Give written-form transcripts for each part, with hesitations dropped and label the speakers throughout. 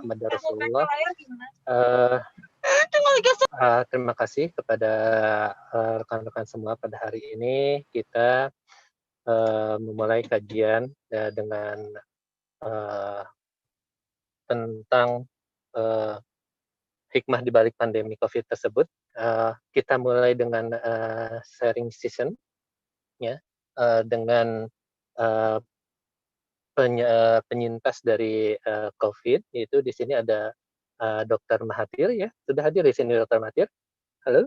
Speaker 1: Muhammadar Rasulullah. Terima kasih kepada rekan-rekan semua pada hari ini. Kita memulai kajian dengan tentang hikmah di balik pandemi COVID tersebut. Kita mulai dengan sharing session, ya, dengan penyintas dari COVID. Itu di sini ada Dr. Mahathir, ya, sudah hadir di sini Dr. Mahathir. Halo,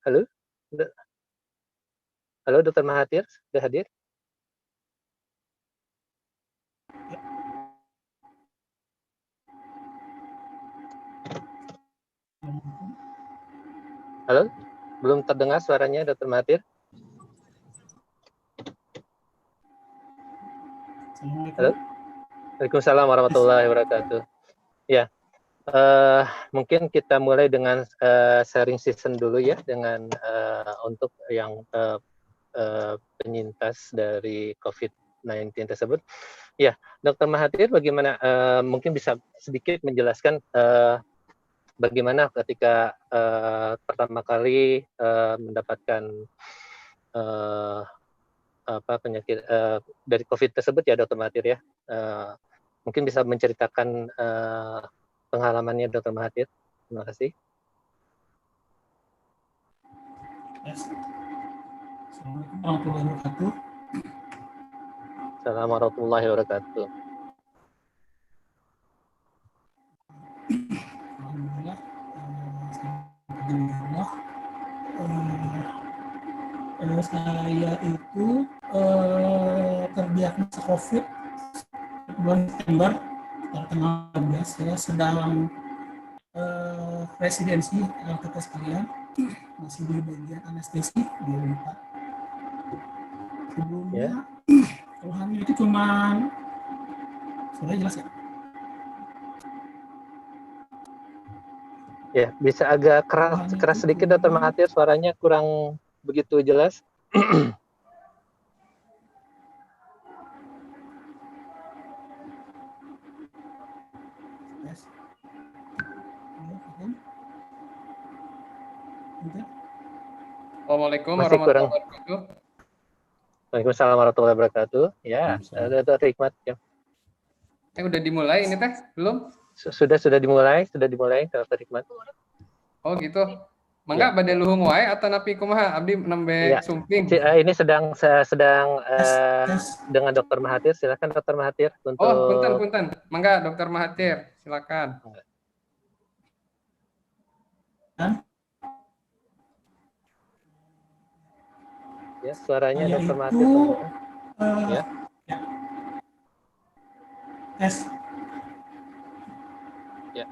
Speaker 1: halo, halo Dr. Mahathir, sudah hadir? Halo, belum terdengar suaranya Dr. Mahathir. Halo, Waalaikumsalam warahmatullahi wabarakatuh. Ya, mungkin kita mulai dengan sharing session dulu ya, dengan untuk yang penyintas dari COVID-19 tersebut. Ya, Dr. Mahathir, bagaimana mungkin bisa sedikit menjelaskan bagaimana ketika pertama kali mendapatkan penyakit dari COVID tersebut ya, Dr. Mahathir, ya. Mungkin bisa menceritakan pengalamannya Dr. Mahathir. Terima kasih. Assalamualaikum warahmatullahi wabarakatuh.
Speaker 2: Saya itu terdiagnosa COVID bulan September tanggal 12. Saya sedang residensi kita sekalian, masih di bagian anestesi di Unpad. Sebelumnya keluhannya itu cuma, sudah jelas ya?
Speaker 1: Ya, bisa agak keras sedikit Dr. Mahathir, suaranya kurang begitu jelas.
Speaker 3: Assalamualaikum warahmatullahi wabarakatuh.
Speaker 1: Waalaikumsalam warahmatullahi wabarakatuh. Ya, ada Hikmat ya.
Speaker 3: Udah dimulai ini teh belum?
Speaker 1: Sudah dimulai Dr. Hikmat.
Speaker 3: Oh gitu. Mangga bade luhung wae atau napi kumaha abdi nembe sumping.
Speaker 1: Ini sedang dengan Dr. Mahathir. Silakan Dr. Mahathir untuk.
Speaker 3: Oh, punten. Mangga Dr. Mahathir, silakan.
Speaker 1: Ya, suaranya Dr. Mahathir. Ya.
Speaker 2: Tes.
Speaker 1: Ya.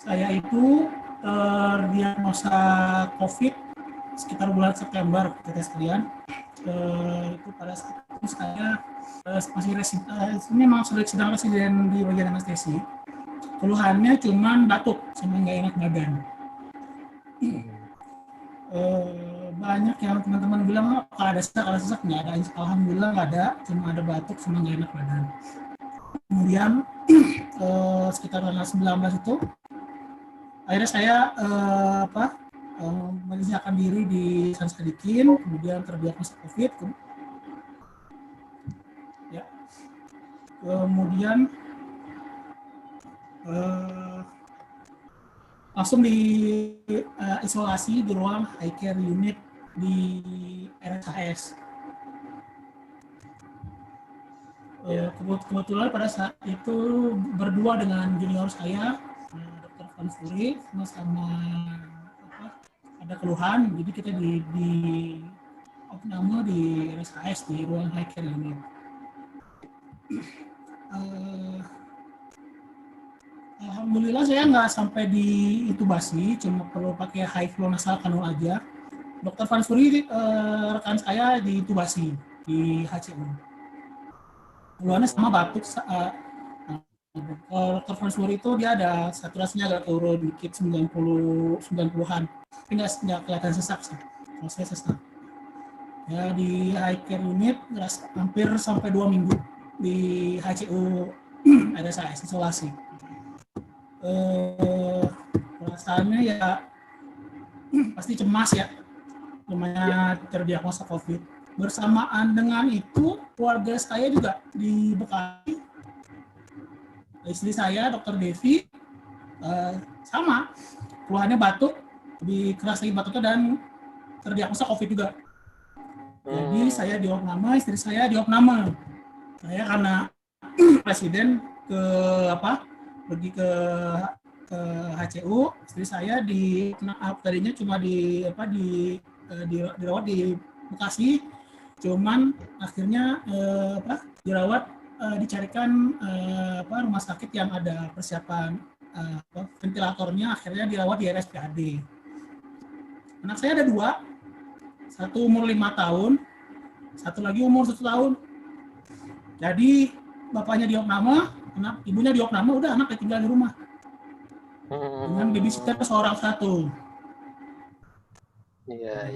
Speaker 2: Saya itu terdiagnosa COVID sekitar bulan September, kita sekalian. Itu pada saat itu saya masih ini memang sudah sedang residen di bagian anestesi. Keluhannya cuma batuk sama nggak enak badan. Banyak yang teman-teman bilang kalau ada sesak nggak ada. Alhamdulillah nggak ada, cuma ada batuk sama nggak enak badan. Kemudian sekitar tanggal 19 itu akhirnya saya menyiapkan diri di San Sadikin, kemudian terdiagnosa COVID. Ya. Kemudian langsung di isolasi di ruang high care unit di RSHS. Kebetulan pada saat itu berdua dengan junior saya, Dr. Fansuri, sama ada keluhan, jadi kita di opname di RSHS di ruang high care unit. Alhamdulillah saya nggak sampai di intubasi, cuma perlu pakai high flow nasal kanul aja. Dr. Fansuri rekan saya di intubasi di HCU. Keluhannya sama batuk. Dr. Fansuri itu dia ada saturasinya agak turun dikit 90-an, tapi nggak kelihatan sesak sih. Kalau saya sesak. Ya di high care unit hampir sampai 2 minggu di HCU RSAS isolasi. Perasaannya ya pasti cemas ya, namanya terdiagnosa COVID. Bersamaan dengan itu, keluarga saya juga di Bekasi, istri saya, Dr. Devi, sama, keluhannya batuk, lebih keras lagi batuknya dan terdiagnosa COVID juga. Jadi saya di opname, istri saya di opname. Saya karena presiden pergi ke HCU, istri saya tadinya cuma dirawat di Bekasi, cuman akhirnya dicarikan rumah sakit yang ada persiapan ventilatornya, akhirnya dirawat di RSPAD. Anak saya ada 2, satu umur 5 tahun, satu lagi umur 1 tahun. Jadi bapaknya di opname, ibunya di opname, udah anak tinggal di rumah dengan babysitter seorang satu.
Speaker 1: Iya.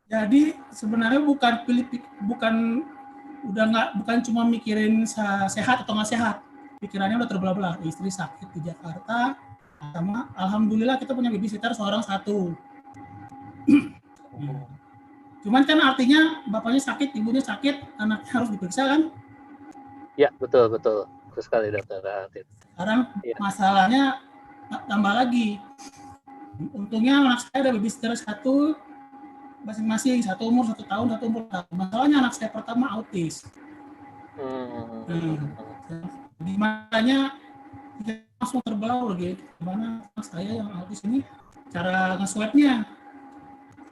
Speaker 2: Jadi sebenarnya bukan cuma mikirin sehat atau nggak sehat, pikirannya udah terbelah-belah. Istri sakit di Jakarta, sama alhamdulillah kita punya babysitter seorang satu. Cuman kan artinya bapaknya sakit, ibunya sakit, anaknya harus diperiksa kan?
Speaker 1: Ya, betul. Betul sekali, Dokter Atit.
Speaker 2: Sekarang masalahnya tambah lagi. Untungnya anak saya ada babysitter satu, masing-masing, satu umur 1 tahun, satu umur 1 tahun. Masalahnya anak saya pertama autis. Makanya kita langsung terbelah gitu. Gimana anak saya yang autis ini cara nge-swab-nya?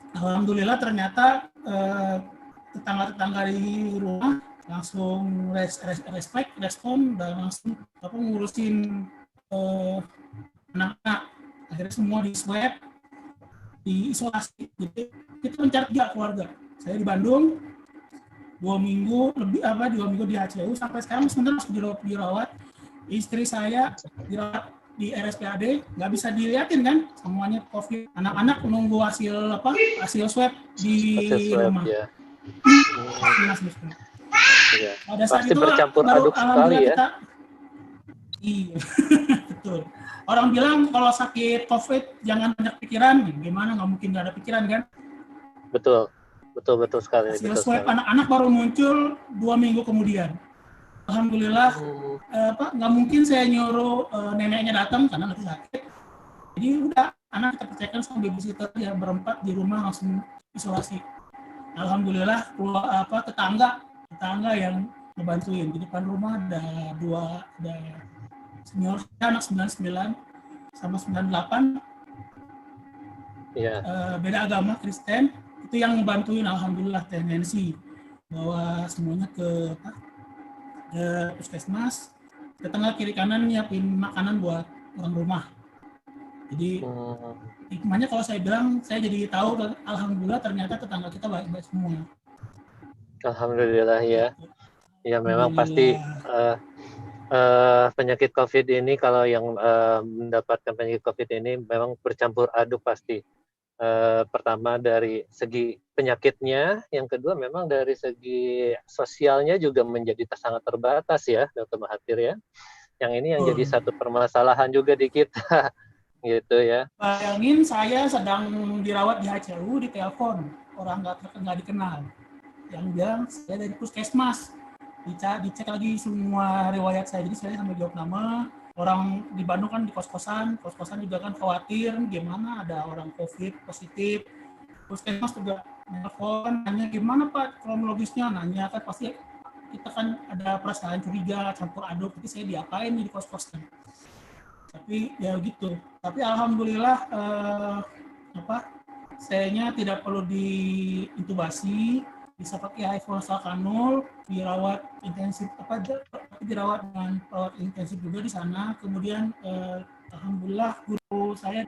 Speaker 2: Alhamdulillah ternyata tetangga-tetangga di rumah langsung respon dan langsung ngurusin anak-anak. Akhirnya semua di swab, diisolasi. Jadi kita mencari juga keluarga. Saya di Bandung 2 minggu di HCU, sampai sekarang sebenarnya masih dirawat. Istri saya dirawat di RSPAD, nggak bisa dilihatin kan semuanya COVID. Anak-anak menunggu hasil swab di rumah.
Speaker 1: Ya.
Speaker 2: Pada saat
Speaker 1: pasti
Speaker 2: itu
Speaker 1: bercampur aduk sekali ya.
Speaker 2: Iya, betul. Orang bilang kalau sakit COVID jangan banyak pikiran, gimana nggak mungkin nggak ada pikiran kan?
Speaker 1: Betul sekali.
Speaker 2: Hasil swab anak-anak baru muncul 2 minggu kemudian. Alhamdulillah, nggak mungkin saya nyuruh neneknya datang karena lagi sakit. Jadi udah anak kita percayakan sama babysitter yang berempat di rumah langsung isolasi. Alhamdulillah tetangga yang ngebantuin. Di depan rumah ada senior anak 99 sama 98.
Speaker 1: Iya.
Speaker 2: Beda agama, Kristen, itu yang ngebantuin. Alhamdulillah tendensi bawa semuanya ke puskesmas, tetangga kiri kanan nyiapin makanan buat orang rumah. Jadi hikmahnya kalau saya bilang, saya jadi tahu alhamdulillah ternyata tetangga kita baik-baik semua.
Speaker 1: Alhamdulillah ya. Ya memang pasti penyakit COVID ini, kalau yang mendapatkan penyakit COVID ini memang bercampur aduk pasti. Pertama dari segi penyakitnya, yang kedua memang dari segi sosialnya juga menjadi sangat terbatas ya, Dr. Mahathir ya. Yang ini yang jadi satu permasalahan juga di kita, gitu ya.
Speaker 2: Bayangin saya sedang dirawat di HCU, ditelepon orang nggak dikenal, yang bilang saya dari puskesmas, dicek lagi semua riwayat saya. Jadi saya sampai jawab nama. Orang di Bandung kan di kos-kosan juga kan khawatir gimana ada orang COVID positif. Puskesmas juga nelfon, nanya gimana Pak kronologisnya, nanya kan pasti kita kan ada perasaan curiga, campur aduk, jadi saya diapain di kos-kosan. Tapi ya gitu. Tapi alhamdulillah sayanya tidak perlu diintubasi, bisa pakai high flow kanul, dirawat intensif dirawat dengan perawat intensif juga di sana. Kemudian alhamdulillah guru saya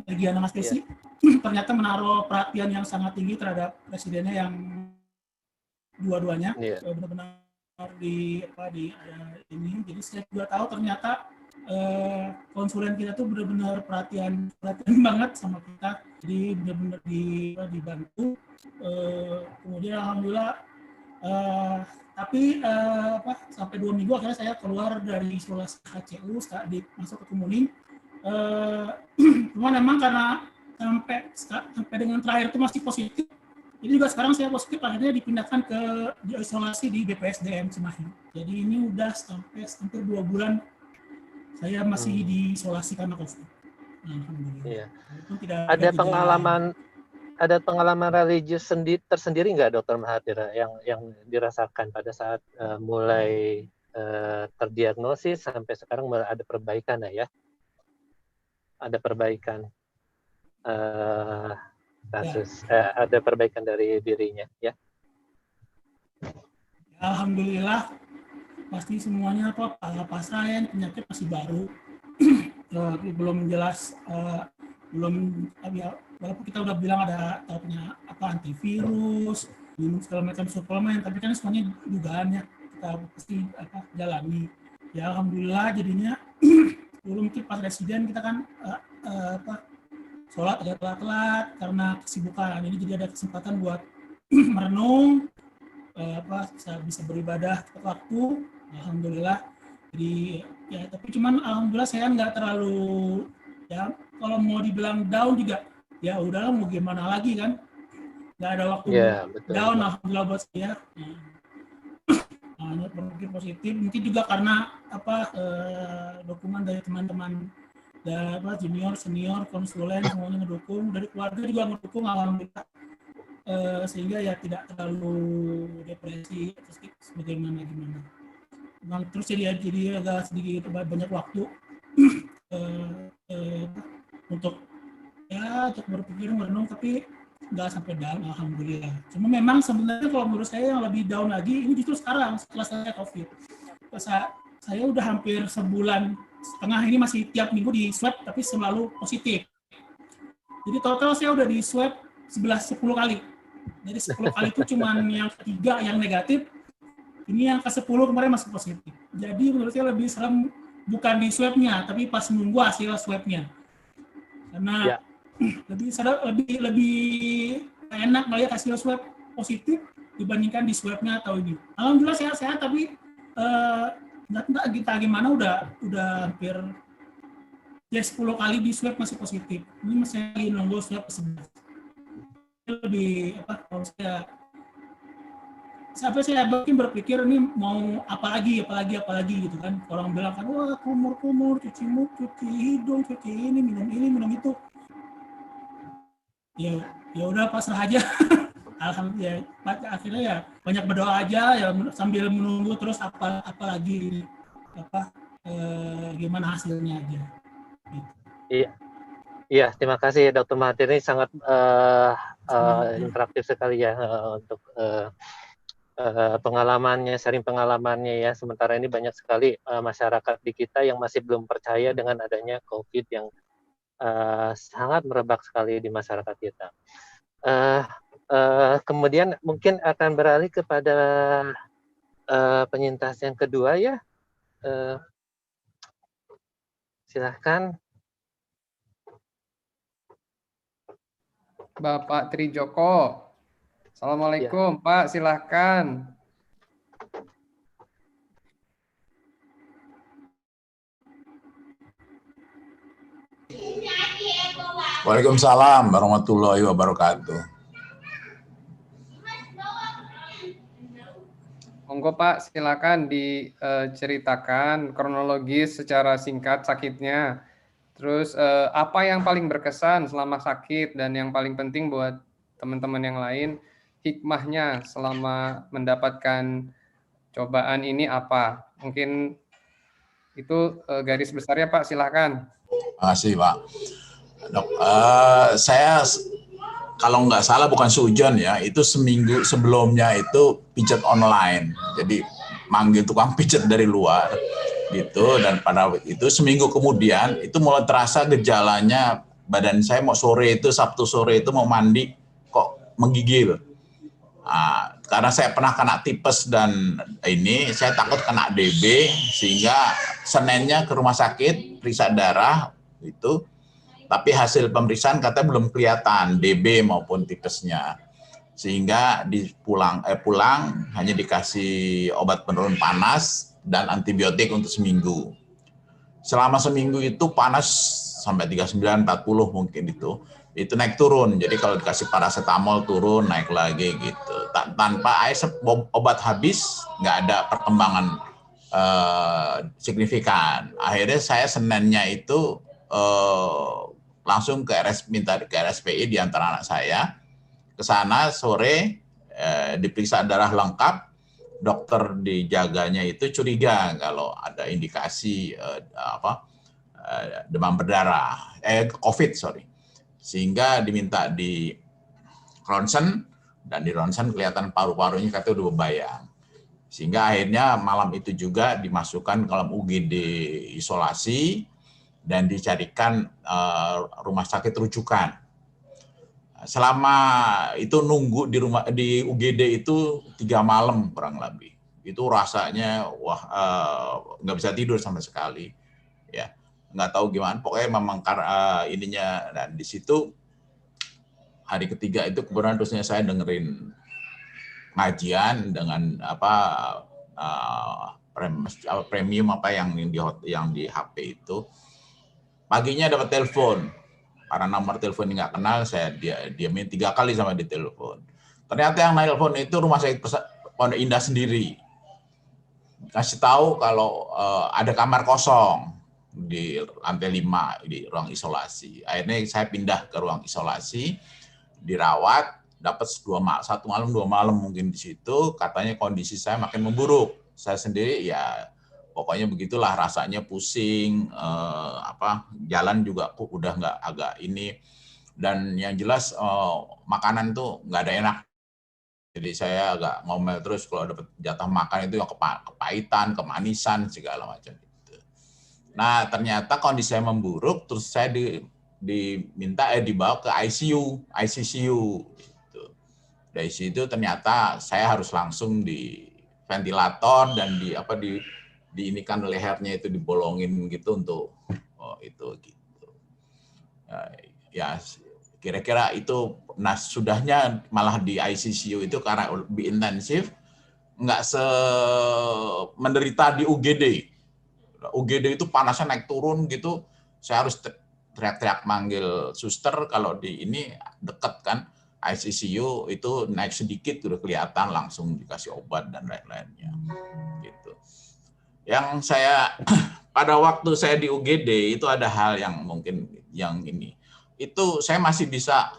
Speaker 2: bagian anestesi ternyata menaruh perhatian yang sangat tinggi terhadap presidennya yang dua-duanya. Benar-benar di ini. Jadi saya juga tahu ternyata konsulen kita tuh benar-benar perhatian banget sama kita. Jadi benar-benar dibantu. Kemudian alhamdulillah Tapi sampai 2 minggu akhirnya saya keluar dari isolasi HCU, masuk ke Kemuning. Cuma memang karena sampai dengan terakhir itu masih positif, jadi juga sekarang saya positif, akhirnya dipindahkan ke isolasi di BPSDM Cimahi. Jadi ini udah sampai hampir 2 bulan saya masih diisolasi karena COVID. Alhamdulillah.
Speaker 1: Iya.
Speaker 2: Tidak
Speaker 1: ada pengalaman religius tersendiri nggak, Dokter Mahathir, yang dirasakan pada saat mulai terdiagnosis sampai sekarang mulai ada perbaikan ya? Ada perbaikan kasus, ada perbaikan dari dirinya ya?
Speaker 2: Alhamdulillah, pasti semuanya pasien penyakit masih baru, belum jelas, walaupun kita udah bilang ada punya antivirus, minum segala macam suplemen, tapi kan semuanya dugaannya kita pasti jalani. Ya alhamdulillah jadinya dulu mungkin pas residen kita kan sholat agak telat karena kesibukan, ini jadi ada kesempatan buat merenung, bisa beribadah tepat waktu, alhamdulillah. Jadi ya, tapi cuman alhamdulillah saya nggak terlalu, ya kalau mau dibilang down juga ya udahlah, mau gimana lagi kan, nggak ada waktu down, alhamdulillah buat saya. Berpikir positif, mungkin juga karena dukungan dari teman-teman, junior, senior, konsulen semuanya ngedukung, dari keluarga juga ngedukung, alhamdulillah, sehingga ya tidak terlalu depresi atau sebagaimana gimana. Terus jadi agak sedikit banyak waktu untuk berpikir, merenung, tapi nggak sampai down, alhamdulillah. Cuma memang sebenarnya kalau menurut saya yang lebih down lagi ini justru sekarang setelah saya COVID. Saya udah hampir sebulan setengah ini masih tiap minggu di swab tapi selalu positif. Jadi total saya udah di swab 10 kali. Dari 10 kali itu cuma yang ketiga yang negatif. Ini yang ke-10 kemarin masih positif. Jadi menurut saya lebih serem bukan di swabnya, tapi pas nunggu hasil swabnya. Karena lebih enak melihat hasil swab positif dibandingkan di swabnya atau ini. Alhamdulillah sehat-sehat, tapi nggak kita gimana udah hampir ya 10 kali di swab masih positif. Ini masih nunggu swab ke-11. Lebih kalau saya mungkin berpikir ini mau apalagi gitu kan. Orang bilang kan, wah kumur, cuci muka, cuci hidung, cuci ini, minum itu. Ya udah pasrah aja. Alhamdulillah, akhirnya ya banyak berdoa aja ya sambil menunggu terus apalagi gimana hasilnya aja. Gitu.
Speaker 1: Iya, terima kasih Dr. Mahathir, ini sangat interaktif sekali ya untuk pengalamannya, sharing pengalamannya ya. Sementara ini banyak sekali masyarakat di kita yang masih belum percaya dengan adanya COVID yang sangat merebak sekali di masyarakat kita. Kemudian mungkin akan beralih kepada penyintas yang kedua ya. Silahkan.
Speaker 3: Bapak Trijoko. Assalamualaikum, ya. Pak, silahkan.
Speaker 4: Waalaikumsalam warahmatullahi wabarakatuh.
Speaker 3: Monggo Pak, silakan diceritakan kronologis secara singkat sakitnya. Terus apa yang paling berkesan selama sakit dan yang paling penting buat teman-teman yang lain, hikmahnya selama mendapatkan cobaan ini apa? Mungkin itu garis besarnya Pak, silakan.
Speaker 4: Terima kasih Pak. Dok, saya kalau nggak salah bukan sujon ya, itu seminggu sebelumnya itu pijat online. Jadi manggil tukang pijat dari luar gitu, dan pada itu seminggu kemudian itu mulai terasa gejalanya, badan saya mau Sabtu sore itu mau mandi kok menggigil. Nah, karena saya pernah kena tipes dan ini saya takut kena DB, sehingga Seninnya ke rumah sakit periksa darah itu, tapi hasil pemeriksaan katanya belum kelihatan DB maupun tipesnya. sehingga pulang hanya dikasih obat penurun panas dan antibiotik untuk seminggu. Selama seminggu itu panas sampai 39, 40 mungkin itu naik turun. Jadi kalau dikasih paracetamol turun, naik lagi gitu. Tanpa obat habis, nggak ada perkembangan signifikan. Akhirnya saya Seninnya itu langsung minta ke RSPI di antara anak saya. Ke sana sore diperiksa darah lengkap. Dokter dijaganya itu curiga kalau ada indikasi demam berdarah, COVID, sehingga diminta di ronsen, dan di ronsen kelihatan paru-parunya katanya udah bebayang, sehingga akhirnya malam itu juga dimasukkan ke dalam UGD isolasi dan dicarikan rumah sakit rujukan. Selama itu nunggu di UGD itu 3 malam kurang lebih. Itu rasanya nggak bisa tidur sama sekali, ya nggak tahu gimana. Pokoknya memang ininya. Dan di situ hari ketiga itu kebetulan terusnya saya dengerin ngajian dengan premium yang di HP itu. Paginya dapat telepon. Karena nomor telepon ini nggak kenal, saya diamin 3 kali sama di telepon. Ternyata yang telepon itu rumah sakit Pondok Indah sendiri. Kasih tahu kalau ada kamar kosong di lantai 5 di ruang isolasi. Akhirnya saya pindah ke ruang isolasi, dirawat, dapat 1 malam 2 malam mungkin di situ. Katanya kondisi saya makin memburuk. Saya sendiri ya pokoknya begitulah, rasanya pusing, jalan juga udah nggak agak ini, dan yang jelas makanan tuh nggak ada enak. Jadi saya agak ngomel terus kalau dapat jatah makan itu yang kepahitan, kemanisan, segala macam itu. Nah ternyata kondisi saya memburuk, terus saya dibawa ke ICCU. Gitu. Dari situ ternyata saya harus langsung di ventilator dan diinikan lehernya itu dibolongin gitu untuk itu gitu. Ya kira-kira itu. Nah sudahnya malah di ICCU itu karena lebih intensif, nggak menderita di UGD. UGD itu panasnya naik turun gitu, saya harus teriak-teriak manggil suster. Kalau di ini deket kan, ICCU itu naik sedikit udah kelihatan langsung dikasih obat dan lain-lainnya gitu. Yang saya pada waktu saya di UGD itu ada hal yang mungkin yang ini, itu saya masih bisa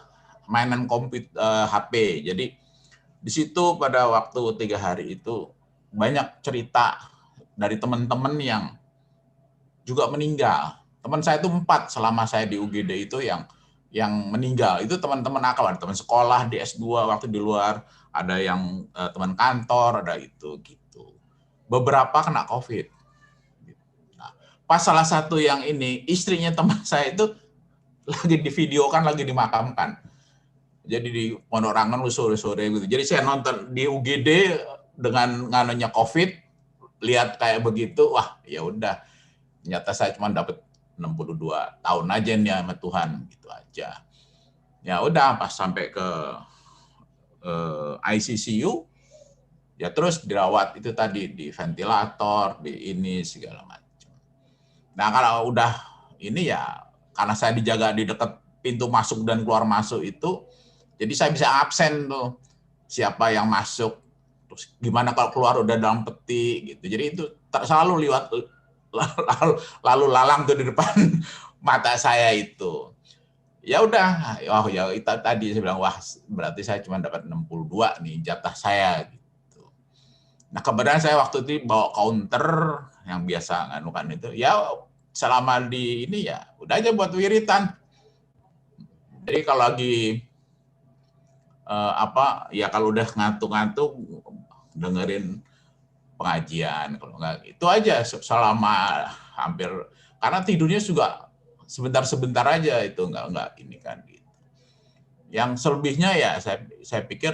Speaker 4: mainan komputer HP. Jadi di situ pada waktu 3 hari itu banyak cerita dari teman-teman yang juga meninggal. Teman saya itu 4 selama saya di UGD itu yang meninggal. Itu teman-teman akal, ada teman sekolah di S2 waktu di luar, ada yang teman kantor, ada itu gitu. Beberapa kena COVID. Nah, pas salah satu yang ini, istrinya teman saya itu lagi divideokan, lagi dimakamkan. Jadi di Pondok Rangon sore-sore gitu. Jadi saya nonton di UGD dengan nganunya COVID, lihat kayak begitu, wah ya udah. Ternyata saya cuma dapat 62 tahun aja nih sama Tuhan, gitu aja. Ya udah, pas sampai ke ICCU, ya terus dirawat itu tadi di ventilator, di ini segala macam. Nah kalau udah ini ya, karena saya dijaga di dekat pintu masuk dan keluar masuk itu, jadi saya bisa absen tuh siapa yang masuk, terus gimana kalau keluar udah dalam peti gitu. Jadi itu selalu lihat lalu lalang tuh di depan mata saya itu. Ya udah, ya itu tadi saya bilang, wah berarti saya cuma dapat 62 nih jatah saya gitu. Nah kebetulan saya waktu itu bawa counter yang biasa nganukan itu, ya selama di ini ya udah aja buat wiritan. Jadi kalau lagi ya kalau udah ngantuk-ngantuk dengerin pengajian, kalau enggak itu aja selama hampir, karena tidurnya juga sebentar-sebentar aja itu enggak ini kan gitu. Yang selebihnya ya saya pikir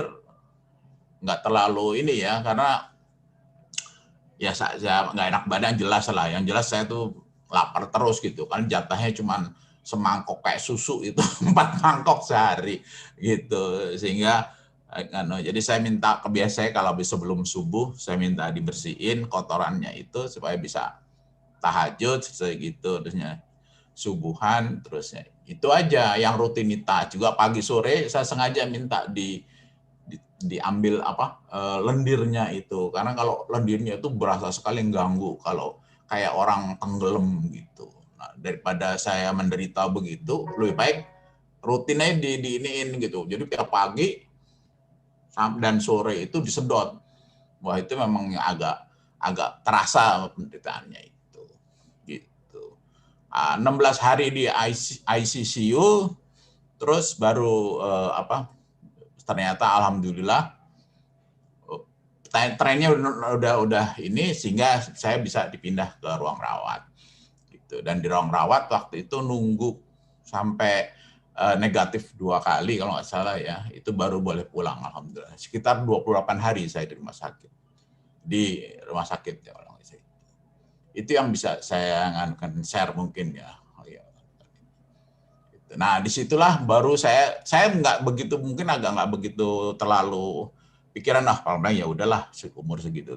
Speaker 4: enggak terlalu ini ya, karena ya saya enggak enak badan jelas lah. Yang jelas saya tuh lapar terus gitu kan, jatahnya cuman semangkok kayak susu itu 4 mangkok sehari gitu, sehingga Jadi saya minta kebiasaan kalau sebelum subuh saya minta dibersihin kotorannya itu supaya bisa tahajud segitu, terusnya subuhan, terusnya itu aja yang rutinitas. Juga pagi sore saya sengaja minta diambil lendirnya itu, karena kalau lendirnya itu berasa sekali ganggu kalau kayak orang tenggelam gitu. Nah, daripada saya menderita begitu, lebih baik rutinnya diiniin gitu. Jadi tiap pagi dan sore itu disedot. Wah, itu memang agak terasa penderitaannya itu. Gitu. 16 hari di ICCU, terus baru ternyata alhamdulillah trennya udah ini, sehingga saya bisa dipindah ke ruang rawat. Gitu. Dan di ruang rawat waktu itu nunggu sampai negatif 2 kali kalau nggak salah ya, itu baru boleh pulang alhamdulillah. Sekitar 28 hari saya di rumah sakit. Ya, itu yang bisa saya share mungkin ya. Nah, disitulah baru saya nggak begitu, mungkin agak nggak begitu terlalu pikiran, kalau ya udahlah umur segitu.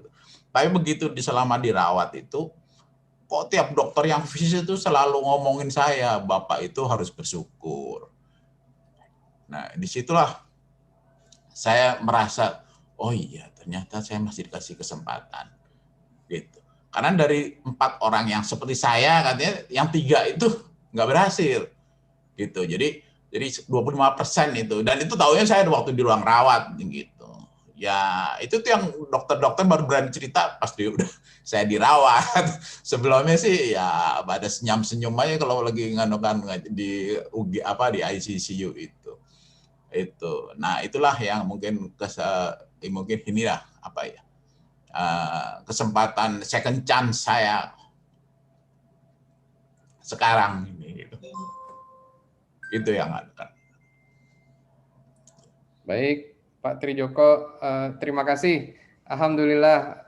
Speaker 4: Tapi begitu selama dirawat itu, kok tiap dokter yang fisik itu selalu ngomongin saya, Bapak itu harus bersyukur. Nah, disitulah saya merasa, oh iya, ternyata saya masih dikasih kesempatan. Gitu. Karena dari 4 orang yang seperti saya, katanya yang 3 itu nggak berhasil. Gitu. Jadi 25% itu. Dan itu taunya saya waktu di ruang rawat. Gitu. Ya, itu tuh yang dokter-dokter baru berani cerita pas udah saya dirawat. Sebelumnya sih ya pada senyum-senyum aja kalau lagi di ICCU itu. Nah, itulah yang mungkin inilah kesempatan second chance saya sekarang ini. Itu yang ada.
Speaker 3: Baik, Pak Trijoko, terima kasih. Alhamdulillah,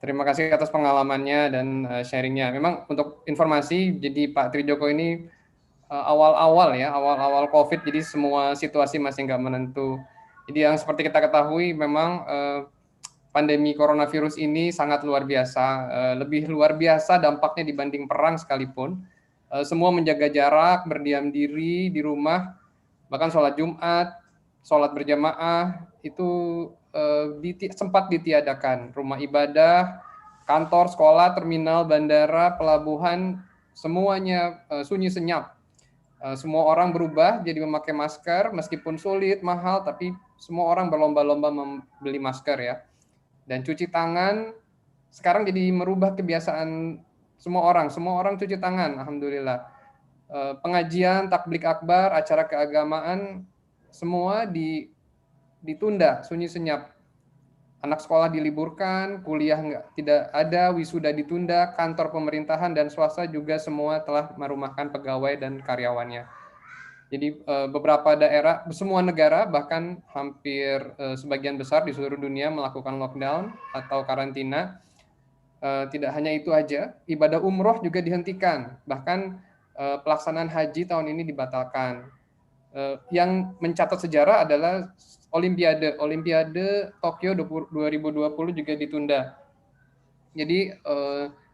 Speaker 3: terima kasih atas pengalamannya dan sharingnya. Memang untuk informasi, jadi Pak Trijoko ini awal-awal COVID, jadi semua situasi masih nggak menentu. Jadi yang seperti kita ketahui, memang pandemi coronavirus ini sangat luar biasa, lebih luar biasa dampaknya dibanding perang sekalipun. Semua menjaga jarak, berdiam diri di rumah, bahkan sholat Jumat, sholat berjamaah itu sempat ditiadakan. Rumah ibadah, kantor, sekolah, terminal, bandara, pelabuhan, semuanya sunyi senyap. Semua orang berubah jadi memakai masker, meskipun sulit, mahal, tapi semua orang berlomba-lomba membeli masker ya. Dan cuci tangan sekarang jadi merubah kebiasaan semua orang cuci tangan, alhamdulillah. Pengajian, takbik akbar, acara keagamaan semua ditunda, sunyi senyap. Anak sekolah diliburkan, kuliah tidak ada, wisuda ditunda, kantor pemerintahan dan swasta juga semua telah merumahkan pegawai dan karyawannya. Jadi beberapa daerah, semua negara, bahkan hampir sebagian besar di seluruh dunia melakukan lockdown atau karantina. Tidak hanya itu aja, ibadah umroh juga dihentikan. Bahkan pelaksanaan haji tahun ini dibatalkan. Yang mencatat sejarah adalah Olimpiade Tokyo 2020 juga ditunda. Jadi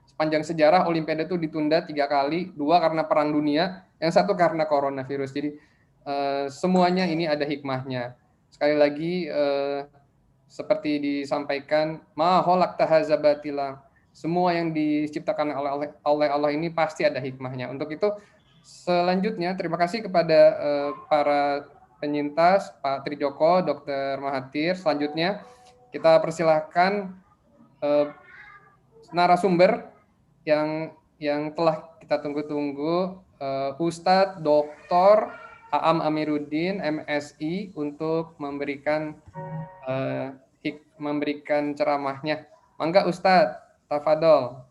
Speaker 3: sepanjang sejarah Olimpiade itu ditunda 3 kali, 2 karena perang dunia, yang 1 karena coronavirus. Jadi semuanya ini ada hikmahnya. Sekali lagi seperti disampaikan, ma khalaqta hadza batila. Semua yang diciptakan oleh Allah ini pasti ada hikmahnya. Untuk itu selanjutnya terima kasih kepada para penyintas, Pak Trijoko, Dr. Mahathir. Selanjutnya kita persilahkan narasumber yang telah kita tunggu-tunggu, Ustadz Dr. Aam Amiruddin, MSI, untuk memberikan ceramahnya. Mangga Ustadz, tafadol.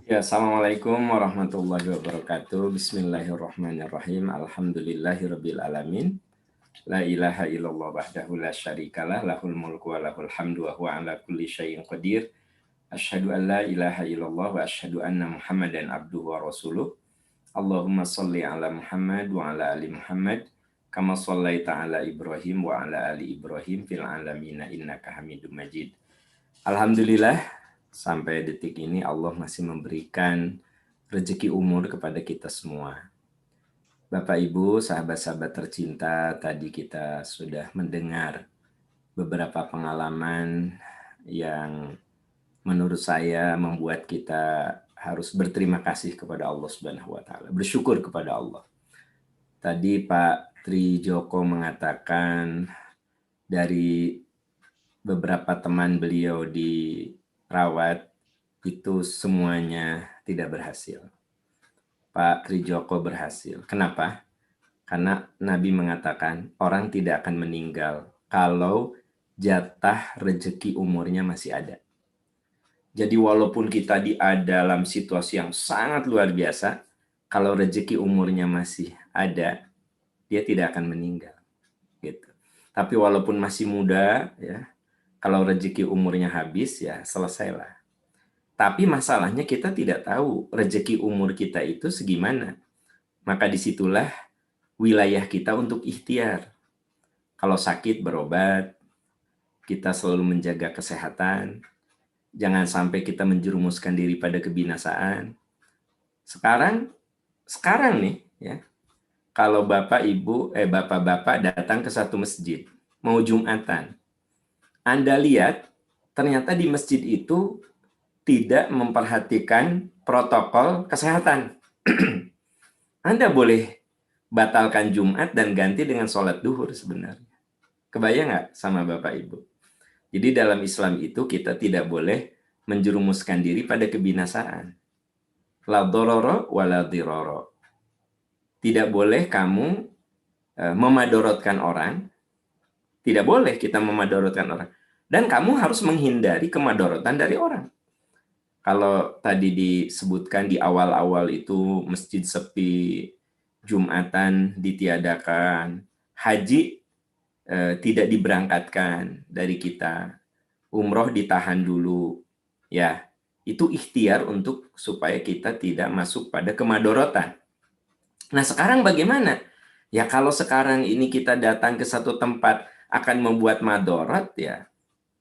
Speaker 5: Ya, assalamualaikum warahmatullahi wabarakatuh. Bismillahirrahmanirrahim. Alhamdulillahirabbil alamin. La ilaha illallah wahdahu la syarikalah, lahul mulku wa lahul hamdu wa huwa ala kulli syai'in qadir. Asyhadu an la ilaha illallah wa asyhadu anna Muhammadan abduhu wa rasuluh. Allahumma shalli ala Muhammad wa ala ali Muhammad kama shallaita ala Ibrahim wa ala ali Ibrahim fil alamin innaka Hamidum Majid. Alhamdulillah, sampai detik ini Allah masih memberikan rezeki umur kepada kita semua. Bapak Ibu, sahabat-sahabat tercinta, tadi kita sudah mendengar beberapa pengalaman yang menurut saya membuat kita harus berterima kasih kepada Allah Subhanahu wa taala, bersyukur kepada Allah. Tadi Pak Tri Joko mengatakan dari beberapa teman beliau dirawat itu semuanya tidak berhasil. Pak Tri Joko berhasil. Kenapa? Karena Nabi mengatakan orang tidak akan meninggal kalau jatah rezeki umurnya masih ada. Jadi walaupun kita dalam situasi yang sangat luar biasa, kalau rezeki umurnya masih ada, dia tidak akan meninggal. Gitu. Tapi walaupun masih muda, ya, kalau rezeki umurnya habis, ya selesailah. Tapi masalahnya kita tidak tahu rezeki umur kita itu segimana. Maka disitulah wilayah kita untuk ikhtiar. Kalau sakit berobat, kita selalu menjaga kesehatan. Jangan sampai kita menjerumuskan diri pada kebinasaan. Sekarang nih, ya, kalau bapak-bapak datang ke satu masjid, mau Jumatan, Anda lihat ternyata di masjid itu tidak memperhatikan protokol kesehatan. Anda boleh batalkan Jumat dan ganti dengan sholat duhur sebenarnya. Kebayang nggak sama Bapak Ibu? Jadi dalam Islam itu kita tidak boleh menjerumuskan diri pada kebinasaan. La dororo wa la diroro. Tidak boleh kamu memadorotkan orang. Tidak boleh kita memadorotkan orang. Dan kamu harus menghindari kemadorotan dari orang. Kalau tadi disebutkan di awal-awal itu masjid sepi, Jumatan ditiadakan, haji tidak diberangkatkan dari kita, umroh ditahan dulu, ya itu ikhtiar untuk supaya kita tidak masuk pada kemadorotan. Nah sekarang bagaimana? Ya kalau sekarang ini kita datang ke satu tempat akan membuat madorot, ya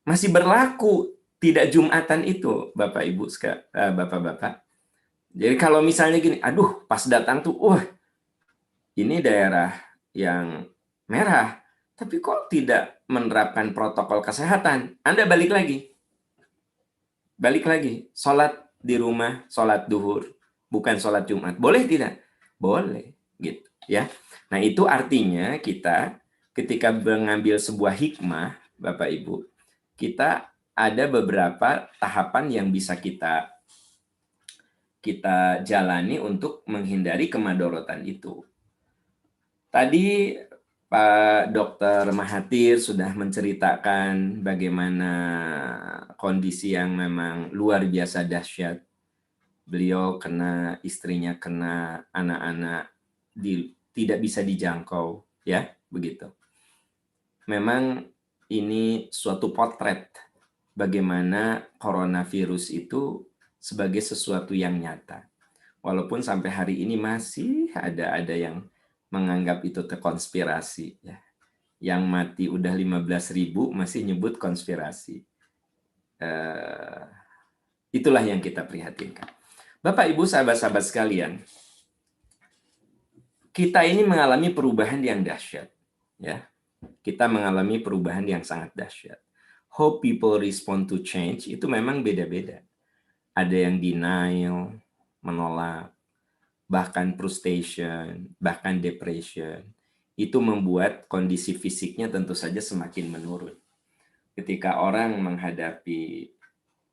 Speaker 5: masih berlaku. Tidak Jumatan itu, Bapak Ibu, Bapak-bapak. Jadi kalau misalnya gini, aduh pas datang tuh, wah ini daerah yang merah, tapi kok tidak menerapkan protokol kesehatan. Anda balik lagi, sholat di rumah, sholat duhur, bukan sholat Jumat. Boleh tidak? Boleh, gitu ya. Nah itu artinya kita ketika mengambil sebuah hikmah, Bapak Ibu, kita ada beberapa tahapan yang bisa kita jalani untuk menghindari kemadorotan itu. Tadi Pak Dr. Mahathir sudah menceritakan bagaimana kondisi yang memang luar biasa dahsyat. Beliau kena, istrinya kena, anak-anak tidak bisa dijangkau, ya, begitu. Memang ini suatu potret bagaimana coronavirus itu sebagai sesuatu yang nyata. Walaupun sampai hari ini masih ada yang menganggap itu konspirasi. Ya. Yang mati udah 15.000 masih nyebut konspirasi. Itulah yang kita prihatinkan. Bapak, Ibu, sahabat-sahabat sekalian, kita ini mengalami perubahan yang dahsyat. Ya. Kita mengalami perubahan yang sangat dahsyat. How people respond to change itu memang beda-beda. Ada yang denial, menolak, bahkan frustration, bahkan depression. Itu membuat kondisi fisiknya tentu saja semakin menurun. Ketika orang menghadapi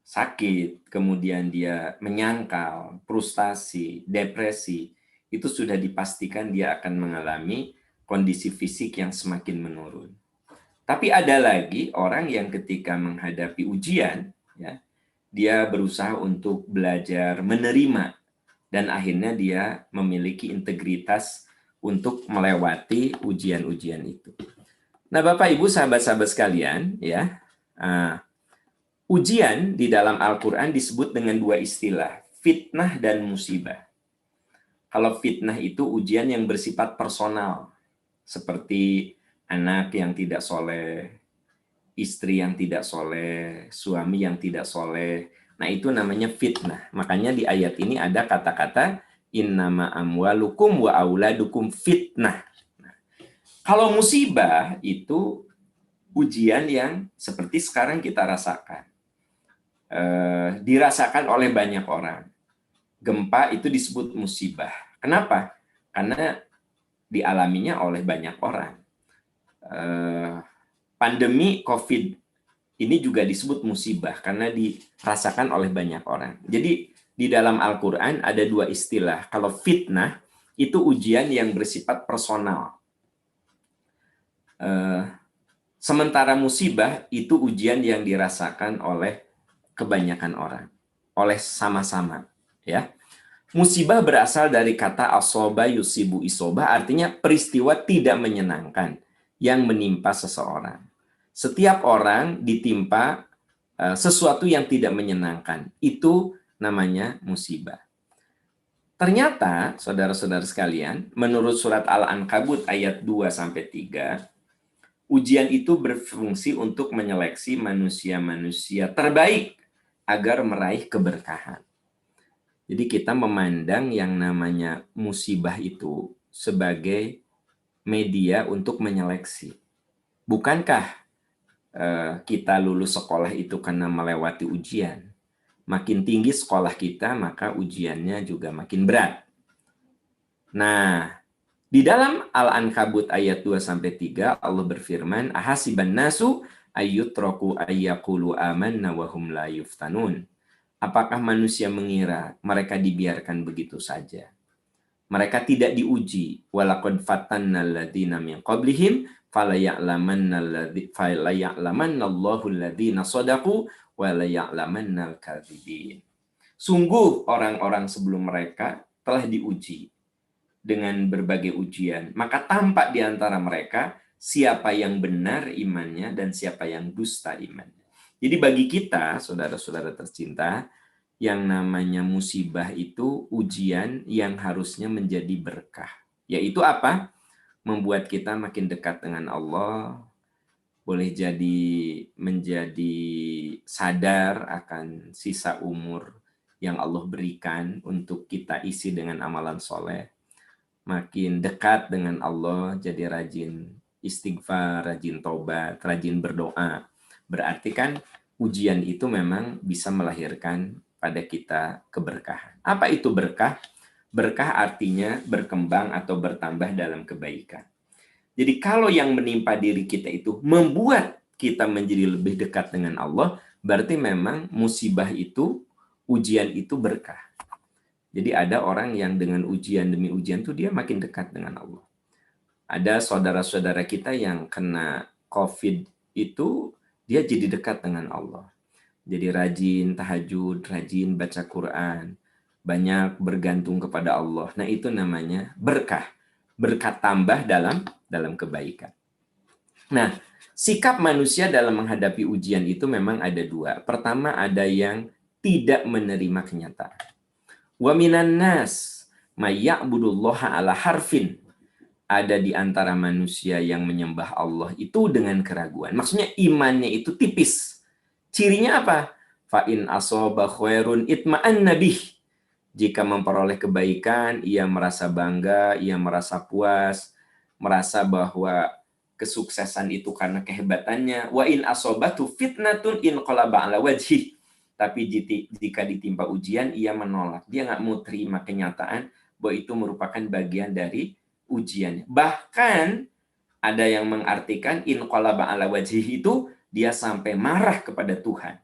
Speaker 5: sakit, kemudian dia menyangkal, frustasi, depresi, itu sudah dipastikan dia akan mengalami kondisi fisik yang semakin menurun. Tapi ada lagi orang yang ketika menghadapi ujian, ya, dia berusaha untuk belajar menerima dan akhirnya dia memiliki integritas untuk melewati ujian-ujian itu. Nah, Bapak Ibu sahabat-sahabat sekalian, ya, ujian di dalam Al-Quran disebut dengan dua istilah, fitnah dan musibah. Kalau fitnah itu ujian yang bersifat personal. seperti anak yang tidak soleh, istri yang tidak soleh, suami yang tidak soleh. Nah, itu namanya fitnah. Makanya di ayat ini ada kata-kata innama amwalukum wa auladukum fitnah. Nah, kalau musibah itu ujian yang seperti sekarang kita rasakan. Dirasakan oleh banyak orang. Gempa itu disebut musibah. Kenapa? Karena dialaminya oleh banyak orang. Pandemi COVID ini juga disebut musibah karena dirasakan oleh banyak orang. Jadi di dalam Al-Quran ada dua istilah. Kalau fitnah itu ujian yang bersifat personal. Sementara musibah itu ujian yang dirasakan oleh kebanyakan orang, oleh sama-sama. Ya, musibah berasal dari kata asoba yusibu isoba, artinya peristiwa tidak menyenangkan yang menimpa seseorang. Setiap orang ditimpa sesuatu yang tidak menyenangkan, itu namanya musibah. Ternyata, saudara-saudara sekalian, menurut surat Al-Ankabut ayat 2-3, ujian itu berfungsi untuk menyeleksi manusia-manusia terbaik agar meraih keberkahan. Jadi kita memandang yang namanya musibah itu sebagai media untuk menyeleksi. Bukankah kita lulus sekolah itu karena melewati ujian? Makin tinggi sekolah kita, maka ujiannya juga makin berat. Nah, di dalam Al-Ankabut ayat 2-3, Allah berfirman, ahasiban nasu ayyutraku ayyaqulu amanna wa hum la yuftanun. Apakah manusia mengira mereka dibiarkan begitu saja? Mereka tidak diuji. Walaqad fatanna alladziina min qablihim falaya'lamannallahu alladziina shadaqu wa laya'lamannal kadzibin. Sungguh orang-orang sebelum mereka telah diuji dengan berbagai ujian. Maka tampak di antara mereka siapa yang benar imannya dan siapa yang dusta imannya. Jadi bagi kita, saudara-saudara tercinta, yang namanya musibah itu ujian yang harusnya menjadi berkah. Yaitu apa? Membuat kita makin dekat dengan Allah, boleh jadi menjadi sadar akan sisa umur yang Allah berikan untuk kita isi dengan amalan soleh. Makin dekat dengan Allah, jadi rajin istighfar, rajin taubat, rajin berdoa. Berarti kan ujian itu memang bisa melahirkan pada kita keberkahan. Apa itu berkah? Berkah artinya berkembang atau bertambah dalam kebaikan. Jadi kalau yang menimpa diri kita itu membuat kita menjadi lebih dekat dengan Allah, berarti memang musibah itu, ujian itu berkah. Jadi ada orang yang dengan ujian demi ujian itu dia makin dekat dengan Allah. Ada saudara-saudara kita yang kena COVID itu, dia jadi dekat dengan Allah. Jadi rajin tahajud, rajin baca Quran, banyak bergantung kepada Allah. Nah, itu namanya berkah. Berkat tambah dalam kebaikan. Nah, sikap manusia dalam menghadapi ujian itu memang ada dua. Pertama, ada yang tidak menerima kenyataan. Wa minan nas may ya'budullaha ala harfin. Ada di antara manusia yang menyembah Allah itu dengan keraguan. Maksudnya imannya itu tipis. Cirinya apa? Fa in asaba khairun itma'anna bih. Jika memperoleh kebaikan, ia merasa bangga, ia merasa puas, merasa bahwa kesuksesan itu karena kehebatannya. Wa in asobatu fitnatun inqalaba ala wajhih. Tapi jika ditimpa ujian, ia menolak. Dia nggak mau terima kenyataan bahwa itu merupakan bagian dari ujiannya. Bahkan ada yang mengartikan inqalaba ala wajhih itu dia sampai marah kepada Tuhan.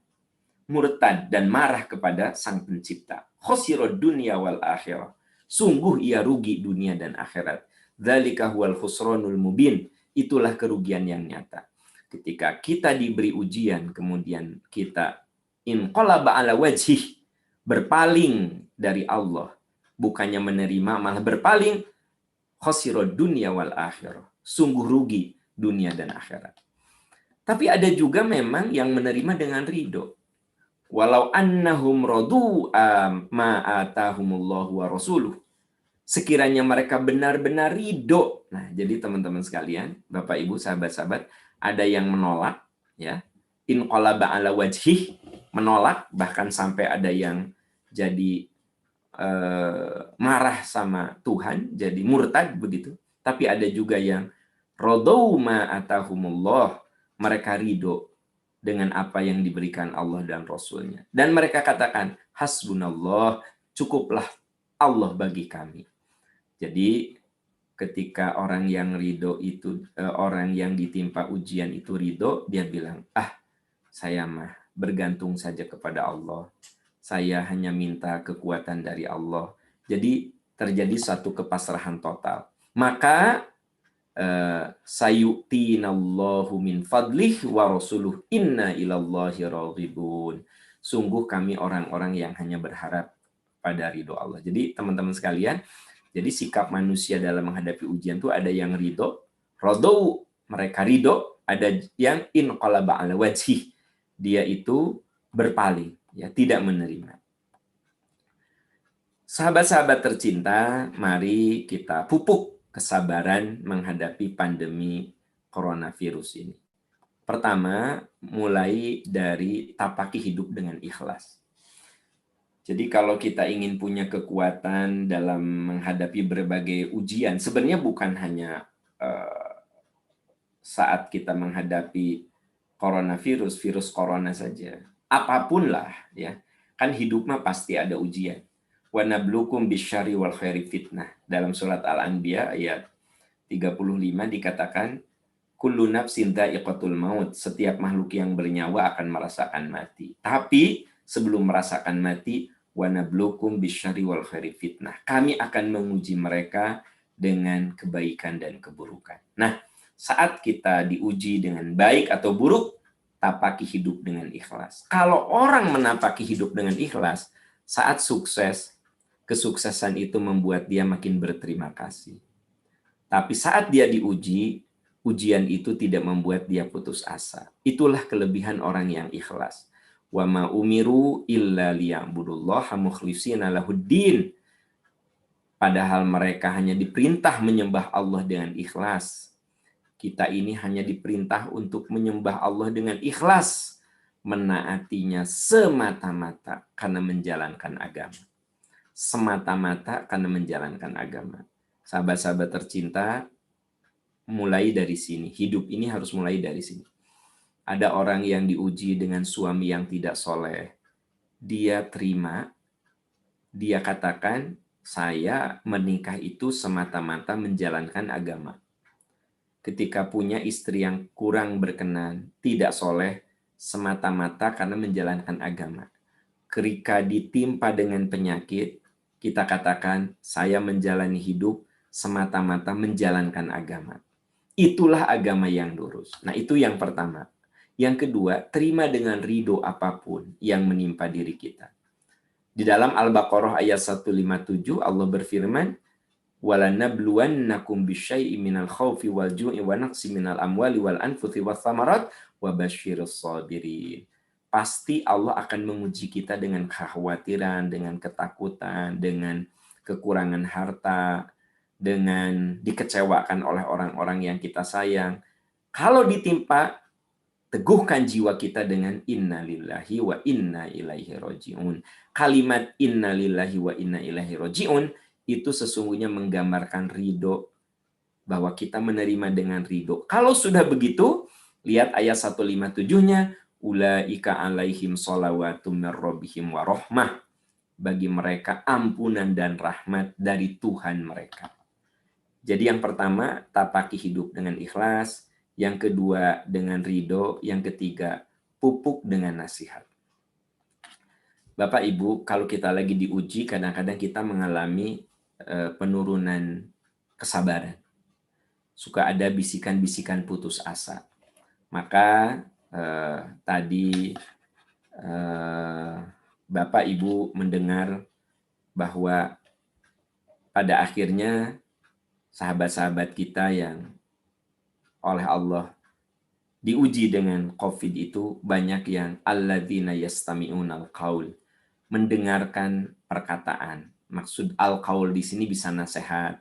Speaker 5: Murtad dan marah kepada Sang Pencipta. Khosirud dunya wal akhirah. Sungguh ia rugi dunia dan akhirat. Dzalika huwal khusranul mubin. Itulah kerugian yang nyata. Ketika kita diberi ujian, kemudian kita inqalaba ala wajhih, berpaling dari Allah, bukannya menerima malah berpaling, khosirud dunya wal akhirah. Sungguh rugi dunia dan akhirat. Tapi ada juga memang yang menerima dengan ridho. Walau annahum radu ma atahumullahu wa rasuluh. sekiranya mereka benar-benar ridho. Nah, jadi teman-teman sekalian, Bapak Ibu, sahabat-sahabat, ada yang menolak, ya, inqalaba ala wajhih, menolak, bahkan sampai ada yang jadi marah sama Tuhan, jadi murtad begitu. Tapi ada juga yang radau ma atahumullah, mereka ridho dengan apa yang diberikan Allah dan Rasulnya. Dan mereka katakan, hasbunallah, cukuplah Allah bagi kami. Jadi ketika orang yang ridho itu, orang yang ditimpa ujian itu ridho, dia bilang, saya mah bergantung saja kepada Allah. Saya hanya minta kekuatan dari Allah. Jadi terjadi satu kepasrahan total. Maka sayu'tinallahu min fadlih wa rasuluh inna ilallahi raghibun. Sungguh kami orang-orang yang hanya berharap pada ridho Allah. Jadi teman-teman sekalian, jadi sikap manusia dalam menghadapi ujian itu ada yang ridho, radau, mereka ridho, ada yang inqalaba ala wajhih, dia itu berpaling, ya, tidak menerima. Sahabat-sahabat tercinta, mari kita pupuk kesabaran menghadapi pandemi coronavirus ini. Pertama, mulai dari tapaki hidup dengan ikhlas. Jadi kalau kita ingin punya kekuatan dalam menghadapi berbagai ujian, sebenarnya bukan hanya saat kita menghadapi coronavirus, virus corona saja. Apapun lah, ya. Kan hidup mah pasti ada ujian. Wa nablukum bisyarri wal khairi fitnah. Dalam surat Al-Anbiya ayat 35 dikatakan, kullu nafsin dha'iqatul maut. Setiap makhluk yang bernyawa akan merasakan mati. Tapi sebelum merasakan mati, wa nablukum bisyarri wal khairi fitnah. Kami akan menguji mereka dengan kebaikan dan keburukan. Nah, saat kita diuji dengan baik atau buruk, tapaki hidup dengan ikhlas. Kalau orang menapaki hidup dengan ikhlas, saat sukses, kesuksesan itu membuat dia makin berterima kasih. Tapi saat dia diuji, ujian itu tidak membuat dia putus asa. Itulah kelebihan orang yang ikhlas. Wa ma umiru illa liya'budullaha mukhlishina lahuddin. Padahal mereka hanya diperintah menyembah Allah dengan ikhlas. Kita ini hanya diperintah untuk menyembah Allah dengan ikhlas, menaatinya semata-mata karena menjalankan agama. Semata-mata karena menjalankan agama. Sahabat-sahabat tercinta, mulai dari sini. Hidup ini harus mulai dari sini. Ada orang yang diuji dengan suami yang tidak soleh. Dia terima, dia katakan, saya menikah itu semata-mata menjalankan agama. Ketika punya istri yang kurang berkenan, tidak soleh, semata-mata karena menjalankan agama. Ketika ditimpa dengan penyakit, kita katakan, saya menjalani hidup semata-mata menjalankan agama. Itulah agama yang lurus. Nah, itu yang pertama. Yang kedua, terima dengan ridho apapun yang menimpa diri kita. Di dalam Al-Baqarah ayat 157, Allah berfirman, وَلَنَبْلُوَنَّكُمْ بِشَيْءٍ مِنَ الْخَوْفِ وَالْجُوعِ وَنَقْصٍ مِنَ الْأَمْوَالِ وَالْأَنْفُسِ وَالثَّمَرَاتِ وَبَشِّرِ الصَّابِرِينَ. Pasti Allah akan menguji kita dengan kekhawatiran, dengan ketakutan, dengan kekurangan harta, dengan dikecewakan oleh orang-orang yang kita sayang. Kalau ditimpa, teguhkan jiwa kita dengan inna lillahi wa inna ilaihi raji'un. Kalimat inna lillahi wa inna ilaihi raji'un itu sesungguhnya menggambarkan ridho, bahwa kita menerima dengan ridho. Kalau sudah begitu, lihat ayat 157-nya, ulaika alaihim shalawatum mir rabbihim wa rahmah. Bagi mereka ampunan dan rahmat dari Tuhan mereka. Jadi yang pertama, tapaki hidup dengan ikhlas. Yang kedua, dengan ridho. Yang ketiga, pupuk dengan nasihat. Bapak Ibu, kalau kita lagi diuji, kadang-kadang kita mengalami penurunan kesabaran. Suka ada bisikan-bisikan putus asa. Maka tadi Bapak Ibu mendengar bahwa pada akhirnya sahabat-sahabat kita yang oleh Allah diuji dengan COVID itu banyak yang alladzina yastami'unal qaul, mendengarkan perkataan, Maksud al-qaul di sini bisa nasihat,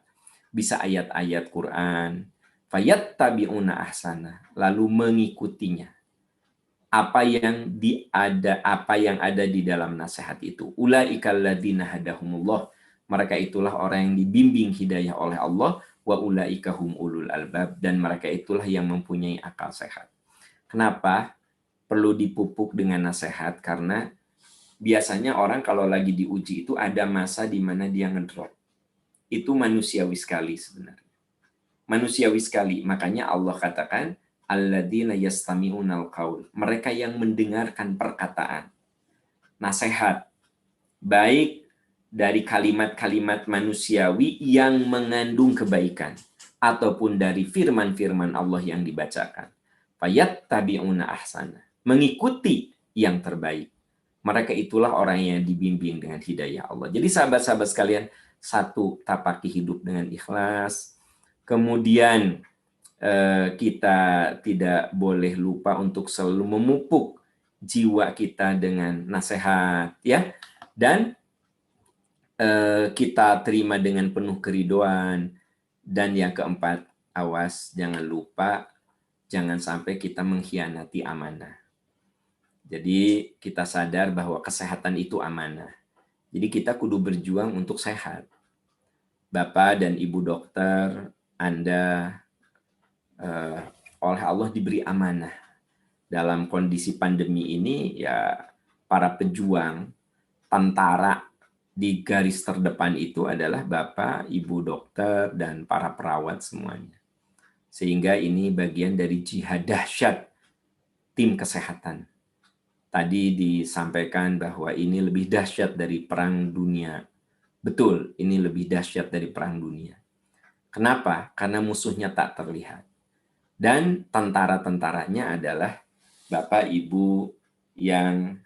Speaker 5: bisa ayat-ayat Quran. Fayattabi'una ahsana, lalu mengikutinya. Apa yang ada di dalam nasihat itu. Ulaikal ladzina hadahumullah. Mereka itulah orang yang dibimbing hidayah oleh Allah. Wa ulaika hum ulul albab, dan mereka itulah yang mempunyai akal sehat. Kenapa perlu dipupuk dengan nasihat? Karena biasanya orang kalau lagi diuji itu ada masa di mana dia ngedrop. Itu manusiawi sekali sebenarnya. Manusiawi sekali. Makanya Allah katakan, alladzina yastami'unal qaul. Mereka yang mendengarkan perkataan. Nasihat. Baik dari kalimat-kalimat manusiawi yang mengandung kebaikan. Ataupun dari firman-firman Allah yang dibacakan. Fayattabi'una ahsana. Mengikuti yang terbaik. Mereka itulah orang yang dibimbing dengan hidayah Allah. Jadi sahabat-sahabat sekalian, satu, tapaki hidup dengan ikhlas. Kemudian kita tidak boleh lupa untuk selalu memupuk jiwa kita dengan nasihat, ya. Dan kita terima dengan penuh keridoan. Dan yang keempat, awas, jangan lupa, jangan sampai kita mengkhianati amanah. Jadi kita sadar bahwa kesehatan itu amanah. Jadi kita kudu berjuang untuk sehat. Bapak dan Ibu dokter, Anda oleh Allah diberi amanah. Dalam kondisi pandemi ini, ya para pejuang, tentara di garis terdepan itu adalah Bapak, Ibu dokter, dan para perawat semuanya. Sehingga ini bagian dari jihad dahsyat tim kesehatan. Tadi disampaikan bahwa ini lebih dahsyat dari perang dunia. Betul, ini lebih dahsyat dari perang dunia. Kenapa? Karena musuhnya tak terlihat. Dan tentara-tentaranya adalah Bapak, Ibu yang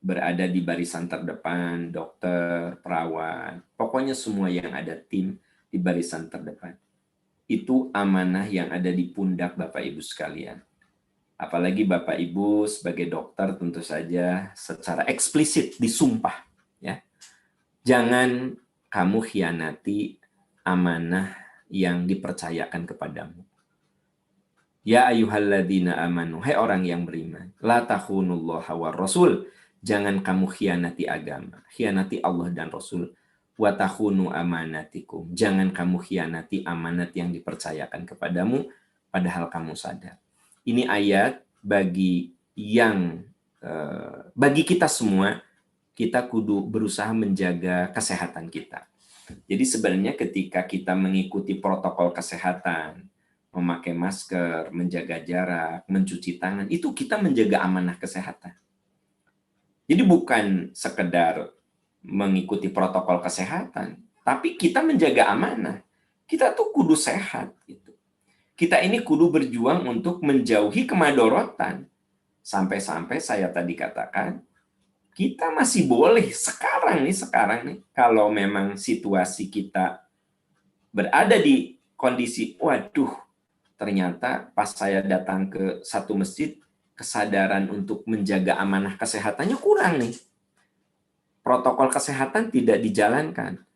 Speaker 5: berada di barisan terdepan, dokter, perawat, pokoknya semua yang ada tim di barisan terdepan. Itu amanah yang ada di pundak Bapak Ibu sekalian. Apalagi Bapak Ibu sebagai dokter tentu saja secara eksplisit disumpah, ya. Jangan kamu khianati amanah yang dipercayakan kepadamu. Ya ayyuhalladzina amanu, hai orang yang beriman, la takhunullaha war rasul, jangan kamu khianati agama, khianati Allah dan Rasul. Wa takhunu amanatikum, jangan kamu khianati amanat yang dipercayakan kepadamu padahal kamu sadar. Ini ayat bagi kita semua, kita kudu berusaha menjaga kesehatan kita. Jadi sebenarnya ketika kita mengikuti protokol kesehatan, memakai masker, menjaga jarak, mencuci tangan, itu kita menjaga amanah kesehatan. Jadi bukan sekedar mengikuti protokol kesehatan, tapi kita menjaga amanah. Kita tuh kudu sehat gitu. Kita ini kudu berjuang untuk menjauhi kemadorotan. Sampai-sampai saya tadi katakan, kita masih boleh sekarang nih, kalau memang situasi kita berada di kondisi, waduh, ternyata pas saya datang ke satu masjid, kesadaran untuk menjaga amanah kesehatannya kurang nih. Protokol kesehatan tidak dijalankan.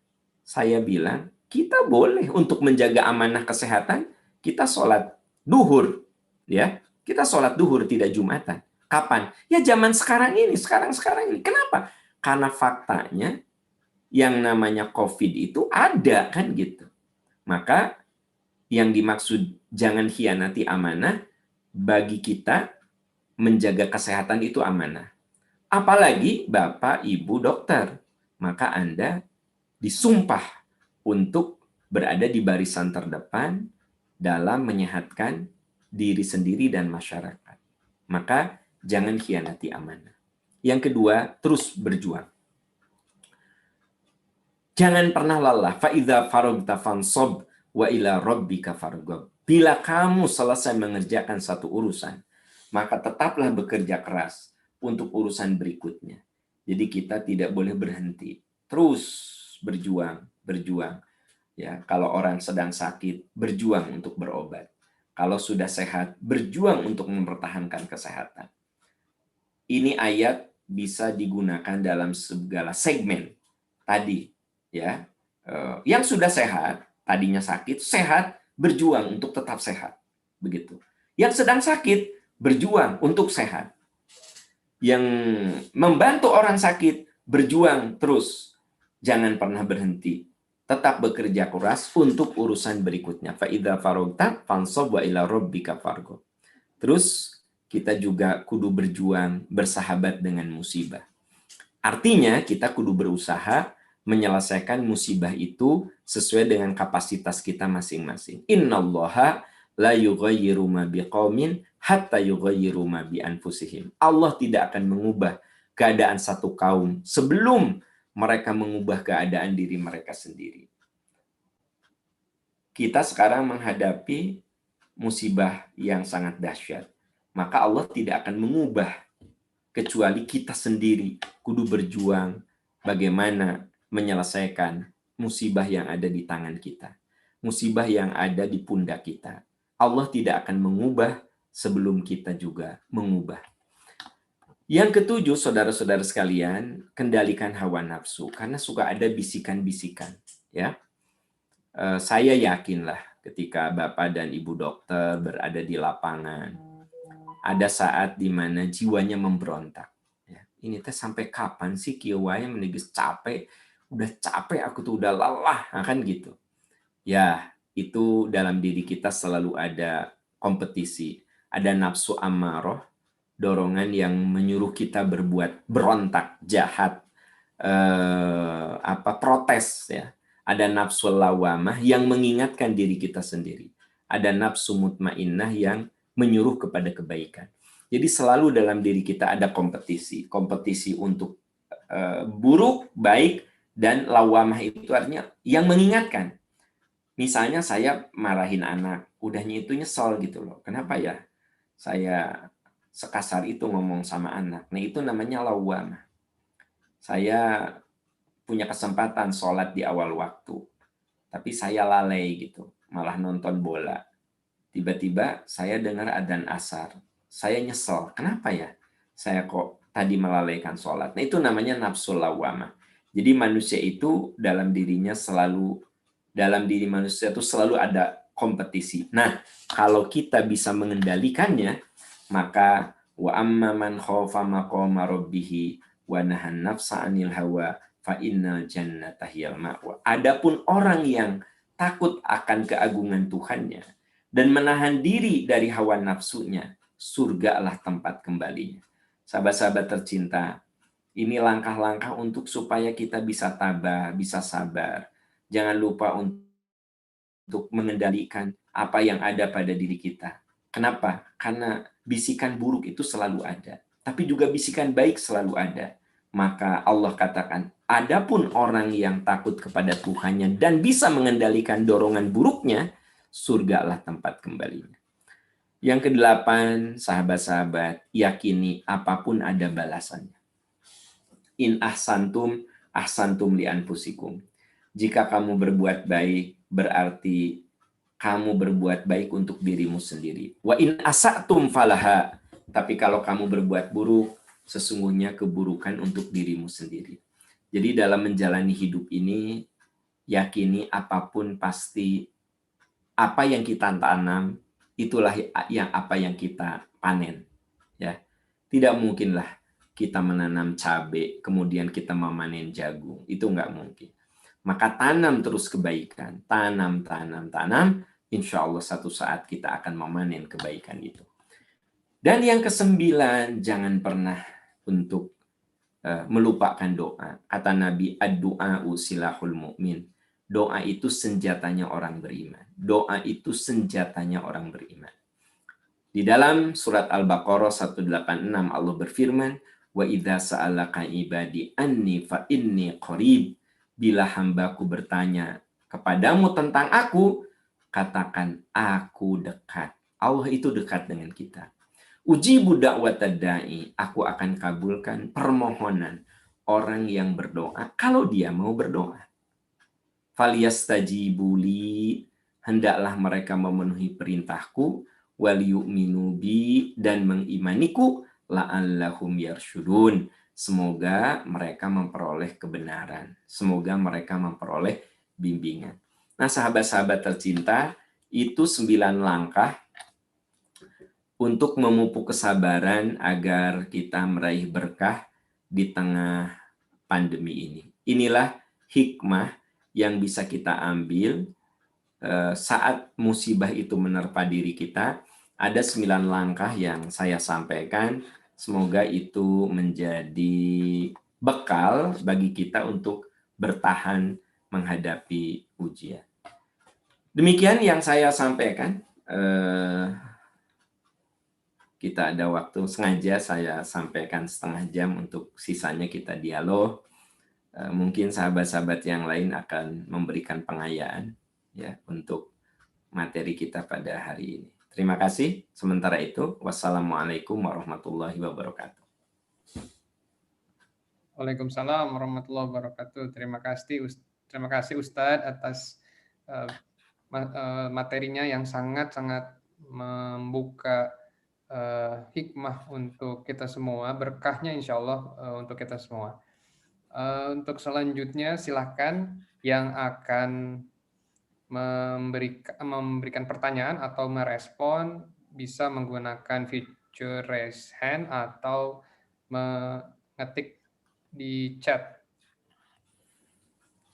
Speaker 5: Saya bilang, kita boleh untuk menjaga amanah kesehatan, kita sholat duhur, ya. Kita sholat duhur tidak Jumatan. Kapan? Ya zaman sekarang ini. Kenapa? Karena faktanya yang namanya COVID itu ada kan gitu. Maka yang dimaksud jangan khianati amanah, bagi kita menjaga kesehatan itu amanah. Apalagi Bapak, Ibu dokter, maka Anda disumpah untuk berada di barisan terdepan dalam menyehatkan diri sendiri dan masyarakat. Maka jangan khianati amanah. Yang kedua, terus berjuang. Jangan pernah lelah. Fa idza faragta fansab wa ila rabbika farghab. Bila kamu selesai mengerjakan satu urusan, maka tetaplah bekerja keras untuk urusan berikutnya. Jadi kita tidak boleh berhenti. Terus berjuang. Ya, kalau orang sedang sakit, berjuang untuk berobat. Kalau sudah sehat, berjuang untuk mempertahankan kesehatan. Ini ayat bisa digunakan dalam segala segmen. tadi ya. Yang sudah sehat, tadinya sakit, sehat, berjuang untuk tetap sehat. Begitu. Yang sedang sakit, berjuang untuk sehat. Yang membantu orang sakit, berjuang terus. Jangan pernah berhenti. Tetap bekerja keras untuk urusan berikutnya. Fa idza faragta fansab wa ila rabbika farghab. Terus kita juga kudu berjuang bersahabat dengan musibah. Artinya kita kudu berusaha menyelesaikan musibah itu sesuai dengan kapasitas kita masing-masing. Innallaha la yughayyiru ma biqaumin hatta yughayyiru ma bi anfusihim. Allah tidak akan mengubah keadaan satu kaum sebelum mereka mengubah keadaan diri mereka sendiri. Kita sekarang menghadapi musibah yang sangat dahsyat. Maka Allah tidak akan mengubah kecuali kita sendiri kudu berjuang bagaimana menyelesaikan musibah yang ada di tangan kita. Musibah yang ada di pundak kita. Allah tidak akan mengubah sebelum kita juga mengubah. Yang ketujuh, saudara-saudara sekalian, kendalikan hawa nafsu. Karena suka ada bisikan-bisikan. Ya, saya yakinlah ketika Bapak dan Ibu dokter berada di lapangan, ada saat di mana jiwanya memberontak. Ya, ini teh sampai kapan sih kieu wae meneges capek? Udah capek aku tuh, udah lelah, kan gitu. Ya, itu dalam diri kita selalu ada kompetisi, ada nafsu ammaroh, dorongan yang menyuruh kita berbuat berontak, jahat, protes ya. Ada nafsu lawamah yang mengingatkan diri kita sendiri. Ada nafsu mutmainnah yang menyuruh kepada kebaikan. Jadi selalu dalam diri kita ada kompetisi, kompetisi untuk buruk, baik, dan lawamah itu artinya yang mengingatkan. Misalnya saya marahin anak, udahnya itu nyesel gitu loh. Kenapa ya saya sekasar itu ngomong sama anak? Nah itu namanya lawamah. Saya punya kesempatan sholat di awal waktu, tapi saya lalai gitu, malah nonton bola. Tiba-tiba saya dengar adzan asar. Saya nyesel. Kenapa ya? Saya kok tadi melalaikan sholat. Nah itu namanya nafsu lawamah. Jadi manusia itu dalam diri manusia itu selalu ada kompetisi. Nah, kalau kita bisa mengendalikannya, maka wa amma man khaufa maqama rabbih wa nahan nafsa 'anil hawa fa innal jannata hiyal ma'wa. Adapun orang yang takut akan keagungan Tuhannya dan menahan diri dari hawa nafsunya, surgalah tempat kembalinya. Sahabat-sahabat tercinta, ini langkah-langkah untuk supaya kita bisa tabah, bisa sabar. Jangan lupa untuk mengendalikan apa yang ada pada diri kita. Kenapa? Karena bisikan buruk itu selalu ada, tapi juga bisikan baik selalu ada. Maka Allah katakan, adapun orang yang takut kepada Tuhannya dan bisa mengendalikan dorongan buruknya, surgalah tempat kembalinya. Yang kedelapan, sahabat-sahabat, yakini apapun ada balasannya. In ahsantum, ahsantum li anfusikum. Jika kamu berbuat baik, berarti kamu berbuat baik untuk dirimu sendiri. Wa in asatum falaha. Tapi kalau kamu berbuat buruk, sesungguhnya keburukan untuk dirimu sendiri. Jadi dalam menjalani hidup ini, yakini apapun pasti apa yang kita tanam, itulah apa yang kita panen. Ya, tidak mungkinlah kita menanam cabai, kemudian kita memanen jagung. Itu nggak mungkin. Maka tanam terus kebaikan. Tanam. Insya Allah satu saat kita akan memanen kebaikan itu. Dan yang ke-9, jangan pernah untuk melupakan doa. Kata Nabi, ad-du'a'u silahul mu'min. Doa itu senjatanya orang beriman. Doa itu senjatanya orang beriman. Di dalam surat Al-Baqarah 186 Allah berfirman, wa idza sa'alaka ibadi anni fa inni qarib. Bila hambaku bertanya kepadamu tentang aku, katakan aku dekat. Allah itu dekat dengan kita. Ujibu da'watad da'i, aku akan kabulkan permohonan orang yang berdoa kalau dia mau berdoa. Falyastajibuli, hendaklah mereka memenuhi perintahku, wal yu'minu bi, dan mengimaniku, la'allahum yarsyudun, Semoga mereka memperoleh kebenaran. Semoga mereka memperoleh bimbingan. Nah, sahabat-sahabat tercinta, itu 9 langkah untuk memupuk kesabaran agar kita meraih berkah di tengah pandemi ini. Inilah hikmah yang bisa kita ambil saat musibah itu menerpa diri kita. Ada 9 langkah yang saya sampaikan. Semoga itu menjadi bekal bagi kita untuk bertahan menghadapi ujian. Demikian yang saya sampaikan. Kita ada waktu, sengaja saya sampaikan setengah jam, untuk sisanya kita dialog. Mungkin sahabat-sahabat yang lain akan memberikan pengayaan ya untuk materi kita pada hari ini. Terima kasih. Sementara itu, wassalamualaikum warahmatullahi wabarakatuh.
Speaker 3: Waalaikumsalam warahmatullahi wabarakatuh. Terima kasih Ustadz atas materinya yang sangat-sangat membuka hikmah untuk kita semua, berkahnya insya Allah untuk kita semua. Untuk selanjutnya silahkan yang akan memberikan pertanyaan atau merespon bisa menggunakan fitur raise hand atau mengetik di chat.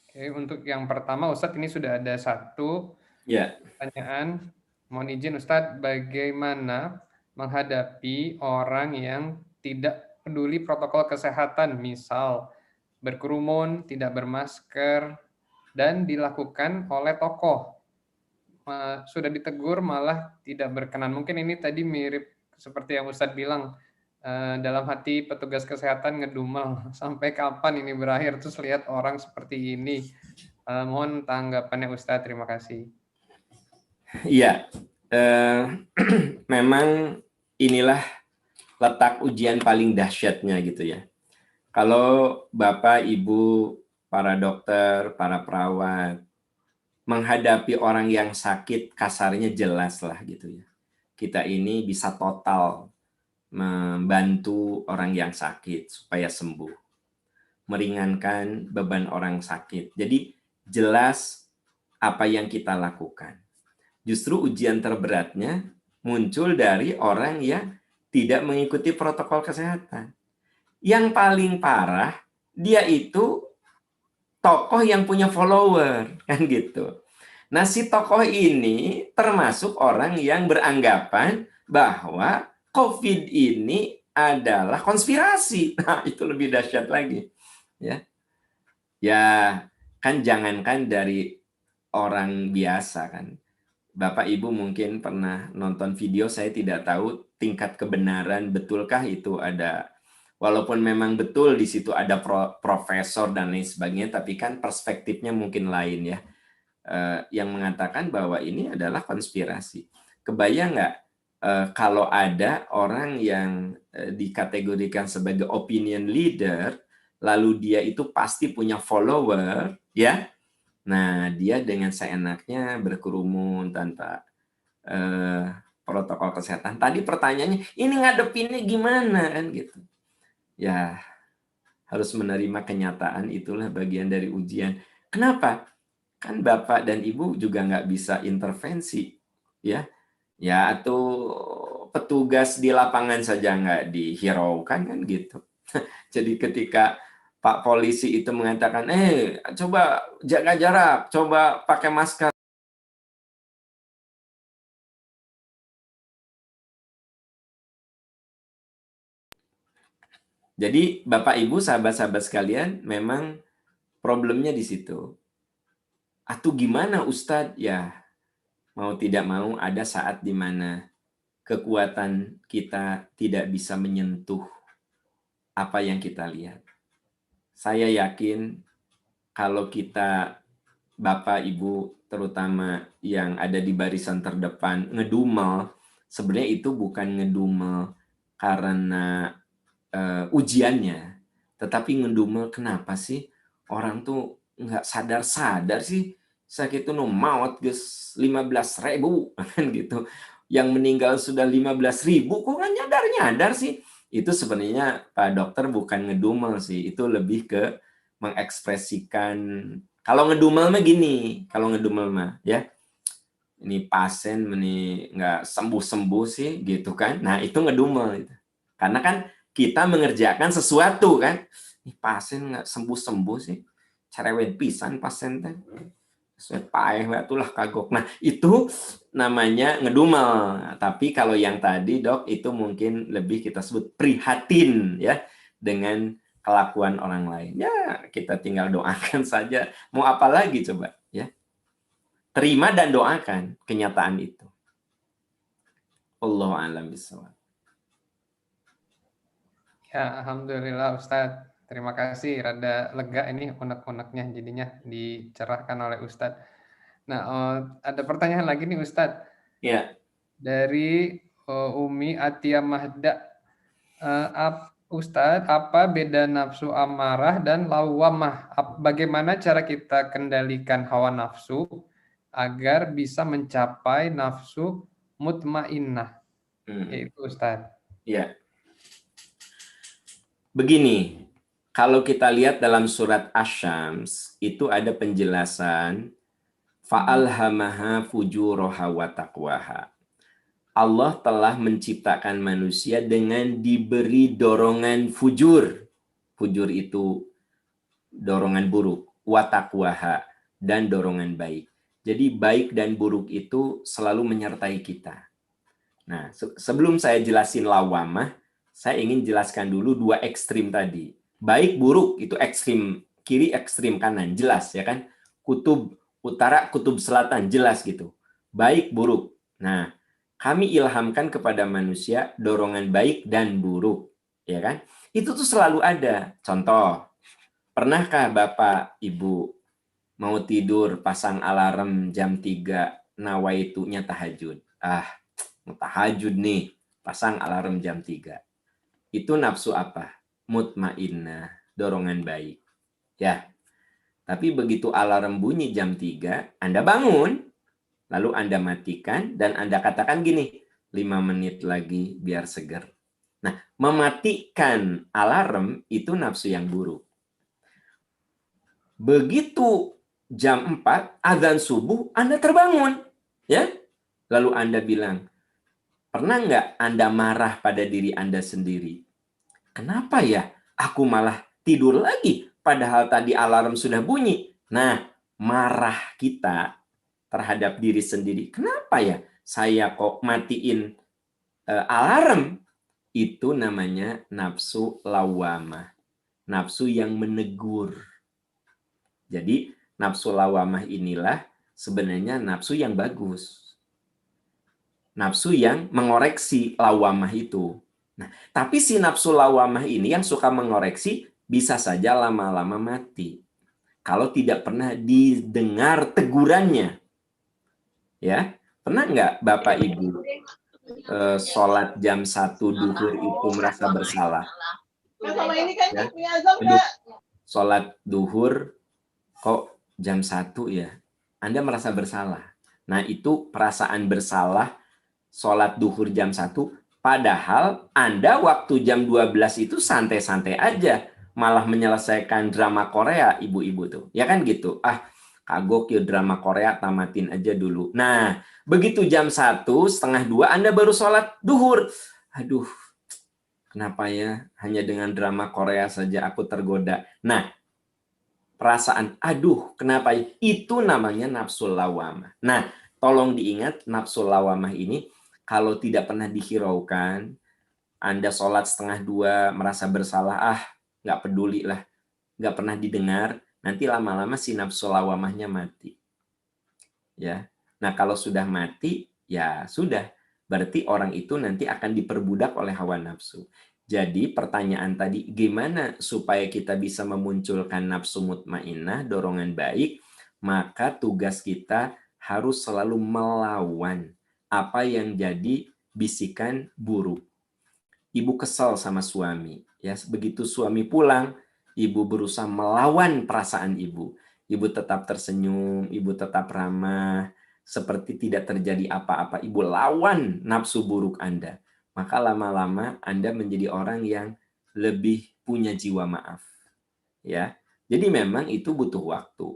Speaker 3: Oke, untuk yang pertama Ustadz, ini sudah ada satu pertanyaan. Mohon izin Ustadz, bagaimana menghadapi orang yang tidak peduli protokol kesehatan, misal berkerumun, tidak bermasker, dan dilakukan oleh tokoh. Sudah ditegur malah tidak berkenan. Mungkin ini tadi mirip seperti yang Ustadz bilang, dalam hati petugas kesehatan ngedumel, sampai kapan ini berakhir, terus lihat orang seperti ini. Mohon tanggapannya Ustadz, terima kasih.
Speaker 5: Iya, memang inilah letak ujian paling dahsyatnya gitu ya. Kalau Bapak, Ibu, para dokter, para perawat menghadapi orang yang sakit, kasarnya jelas lah gitu ya. Kita ini bisa total membantu orang yang sakit supaya sembuh, meringankan beban orang sakit. Jadi jelas apa yang kita lakukan. Justru ujian terberatnya muncul dari orang yang tidak mengikuti protokol kesehatan. Yang paling parah, dia itu tokoh yang punya follower, kan gitu. Nah, si tokoh ini termasuk orang yang beranggapan bahwa COVID ini adalah konspirasi. Nah, itu lebih dahsyat lagi. Ya, kan jangankan dari orang biasa kan. Bapak Ibu mungkin pernah nonton video, saya tidak tahu tingkat kebenaran betulkah itu ada. Walaupun memang betul di situ ada profesor dan lain sebagainya, tapi kan perspektifnya mungkin lain ya. Yang mengatakan bahwa ini adalah konspirasi. Kebayang nggak kalau ada orang yang dikategorikan sebagai opinion leader, lalu dia itu pasti punya follower, ya. Nah, dia dengan seenaknya berkerumun tanpa protokol kesehatan. Tadi pertanyaannya, ini ngadepinnya gimana kan gitu. Ya, harus menerima kenyataan, itulah bagian dari ujian. Kenapa? Kan Bapak dan Ibu juga nggak bisa intervensi, ya. Ya, atau petugas di lapangan saja nggak dihiraukan kan gitu. Jadi ketika Pak polisi itu mengatakan, coba jaga jarak, coba pakai masker. Jadi Bapak Ibu, sahabat-sahabat sekalian, memang problemnya di situ. Atau gimana Ustadz? Ya, mau tidak mau ada saat di mana kekuatan kita tidak bisa menyentuh apa yang kita lihat. Saya yakin kalau kita, Bapak, Ibu, terutama yang ada di barisan terdepan, ngedumel, sebenarnya itu bukan ngedumel karena ujiannya, tetapi ngedumel kenapa sih orang tuh nggak sadar-sadar sih, sakit itu maut guys 15.000 kan gitu, yang meninggal sudah 15.000, kok nggak nyadar-nyadar sih. Itu sebenarnya Pak Dokter bukan ngedumel sih, itu lebih ke mengekspresikan. Kalau ngedumel mah gini, kalau ngedumel mah ya, ini pasien ini nggak sembuh-sembuh sih gitu kan. Nah, itu ngedumel gitu. Karena kan kita mengerjakan sesuatu kan. Ini pasien nggak sembuh-sembuh sih. Cerewet pisan pasien teh. Paeh itulah kagok. Nah, itu namanya ngedumel. Tapi kalau yang tadi, Dok, itu mungkin lebih kita sebut prihatin ya dengan kelakuan orang lain. Ya, kita tinggal doakan saja. Mau apa lagi coba, ya? Terima dan doakan kenyataan itu. Allahu a'lam bishawab.
Speaker 3: Ya, alhamdulillah Ustadz. Terima kasih. Rada lega ini unek-uneknya jadinya dicerahkan oleh Ustadz. Nah, ada pertanyaan lagi nih Ustadz.
Speaker 5: Ya.
Speaker 3: Dari Umi Atia Mahda. Ustadz, apa beda nafsu amarah dan lawamah? Bagaimana cara kita kendalikan hawa nafsu agar bisa mencapai nafsu mutmainnah? Itu Ustadz.
Speaker 5: Ya. Begini, kalau kita lihat dalam surat Asy-Syams, itu ada penjelasan fa'alhamaha fujuraha wa taqwaha. Allah telah menciptakan manusia dengan diberi dorongan fujur. Fujur itu dorongan buruk, wa taqwaha, dan dorongan baik. Jadi baik dan buruk itu selalu menyertai kita. Nah, sebelum saya jelasin lawamah, saya ingin jelaskan dulu dua ekstrim tadi. Baik buruk itu ekstrim kiri, ekstrim kanan, jelas ya kan? Kutub utara, kutub selatan, jelas gitu. Baik buruk. Nah, kami ilhamkan kepada manusia dorongan baik dan buruk, ya kan? Itu tuh selalu ada. Contoh, pernahkah Bapak, Ibu mau tidur pasang alarm jam 3 nawaitunya tahajud? Mau tahajud nih, pasang alarm jam 3. Itu nafsu apa? Mutmainnah, dorongan baik. Ya. Tapi begitu alarm bunyi jam 3, Anda bangun, lalu Anda matikan, dan Anda katakan gini, 5 menit lagi biar seger. Nah, mematikan alarm itu nafsu yang buruk. Begitu jam 4, azan subuh, Anda terbangun. Ya. Lalu Anda bilang, pernah nggak Anda marah pada diri Anda sendiri? Kenapa ya aku malah tidur lagi padahal tadi alarm sudah bunyi? Nah, marah kita terhadap diri sendiri. Kenapa ya saya kok matiin alarm? Itu namanya nafsu lawamah. Nafsu yang menegur. Jadi nafsu lawamah inilah sebenarnya nafsu yang bagus. Nafsu yang mengoreksi lawamah itu. Nah, tapi si nafsu lawamah ini yang suka mengoreksi bisa saja lama-lama mati. Kalau tidak pernah didengar tegurannya. Ya, pernah nggak Bapak Ibu sholat jam 1 duhur itu merasa bersalah? Ya, sholat duhur kok jam 1 ya? Anda merasa bersalah. Nah, itu perasaan bersalah sholat duhur jam 1, padahal Anda waktu jam 12 itu santai-santai aja, malah menyelesaikan drama Korea, ibu-ibu tuh. Ya kan gitu. Kagok ya drama Korea, tamatin aja dulu. Nah, begitu jam 1, setengah 2, Anda baru sholat duhur. Aduh, kenapa ya? Hanya dengan drama Korea saja aku tergoda. Nah, perasaan, aduh, kenapa? Itu namanya nafsu lawamah. Nah, tolong diingat, nafsu lawamah ini kalau tidak pernah dihiraukan, Anda sholat setengah 2, merasa bersalah, nggak peduli lah, nggak pernah didengar, nanti lama-lama si nafsu lawamahnya mati. Ya, nah kalau sudah mati, ya sudah, berarti orang itu nanti akan diperbudak oleh hawa nafsu. Jadi pertanyaan tadi, gimana supaya kita bisa memunculkan nafsu mutmainnah, dorongan baik, maka tugas kita harus selalu melawan apa yang jadi bisikan buruk. Ibu kesal sama suami, ya begitu suami pulang, ibu berusaha melawan perasaan ibu. Ibu tetap tersenyum, ibu tetap ramah, seperti tidak terjadi apa-apa. Ibu lawan nafsu buruk Anda. maka lama-lama Anda menjadi orang yang lebih punya jiwa maaf. Ya. Jadi memang itu butuh waktu.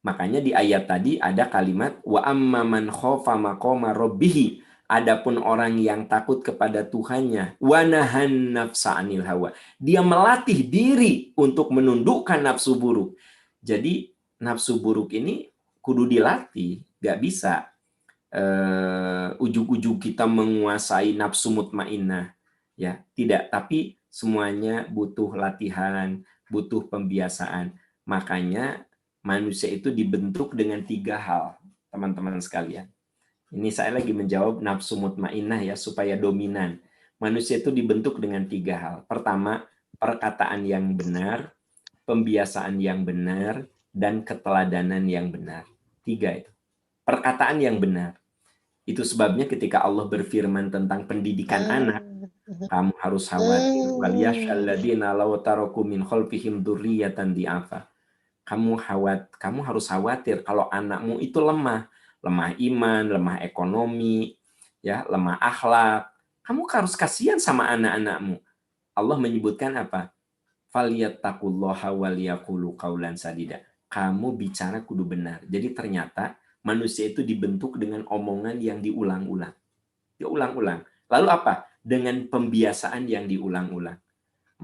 Speaker 5: Makanya di ayat tadi ada kalimat wa amman khofa maqama rabbih. Adapun orang yang takut kepada Tuhannya, wa nahan nafsa anil hawa. Dia melatih diri untuk menundukkan nafsu buruk. Jadi nafsu buruk ini kudu dilatih, gak bisa ujug-ujug kita menguasai nafsu mutmainnah, ya tidak. Tapi semuanya butuh latihan, butuh pembiasaan. Makanya manusia itu dibentuk dengan 3 hal, teman-teman sekalian. Ini saya lagi menjawab nafsu mutmainnah ya, supaya dominan. Manusia itu dibentuk dengan 3 hal. Pertama, perkataan yang benar, pembiasaan yang benar, dan keteladanan yang benar. 3 itu. Perkataan yang benar. Itu sebabnya ketika Allah berfirman tentang pendidikan anak, kamu harus khawatir. Waliyashalladzina law taraku min khalfihim dzurriyyatan di'afa. Kamu harus khawatir kalau anakmu itu lemah iman, lemah ekonomi, ya, lemah akhlak. Kamu harus kasihan sama anak-anakmu. Allah menyebutkan apa? Falyattaqullaha waliyaqulu qaulan sadida. Kamu bicara kudu benar. Jadi ternyata manusia itu dibentuk dengan omongan yang diulang-ulang. Diulang-ulang. Lalu apa? Dengan pembiasaan yang diulang-ulang.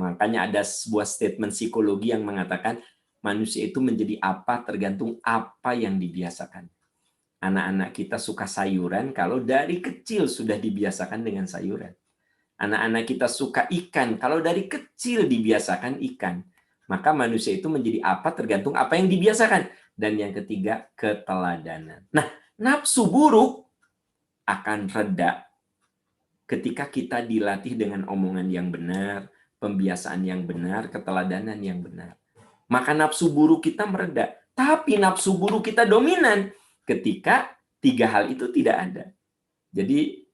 Speaker 5: Makanya ada sebuah statement psikologi yang mengatakan manusia itu menjadi apa tergantung apa yang dibiasakan. Anak-anak kita suka sayuran kalau dari kecil sudah dibiasakan dengan sayuran. Anak-anak kita suka ikan kalau dari kecil dibiasakan ikan. Maka manusia itu menjadi apa tergantung apa yang dibiasakan. Dan yang ketiga, keteladanan. Nah, nafsu buruk akan reda ketika kita dilatih dengan omongan yang benar, pembiasaan yang benar, keteladanan yang benar. Maka nafsu buruk kita mereda. Tapi nafsu buruk kita dominan ketika 3 hal itu tidak ada. Jadi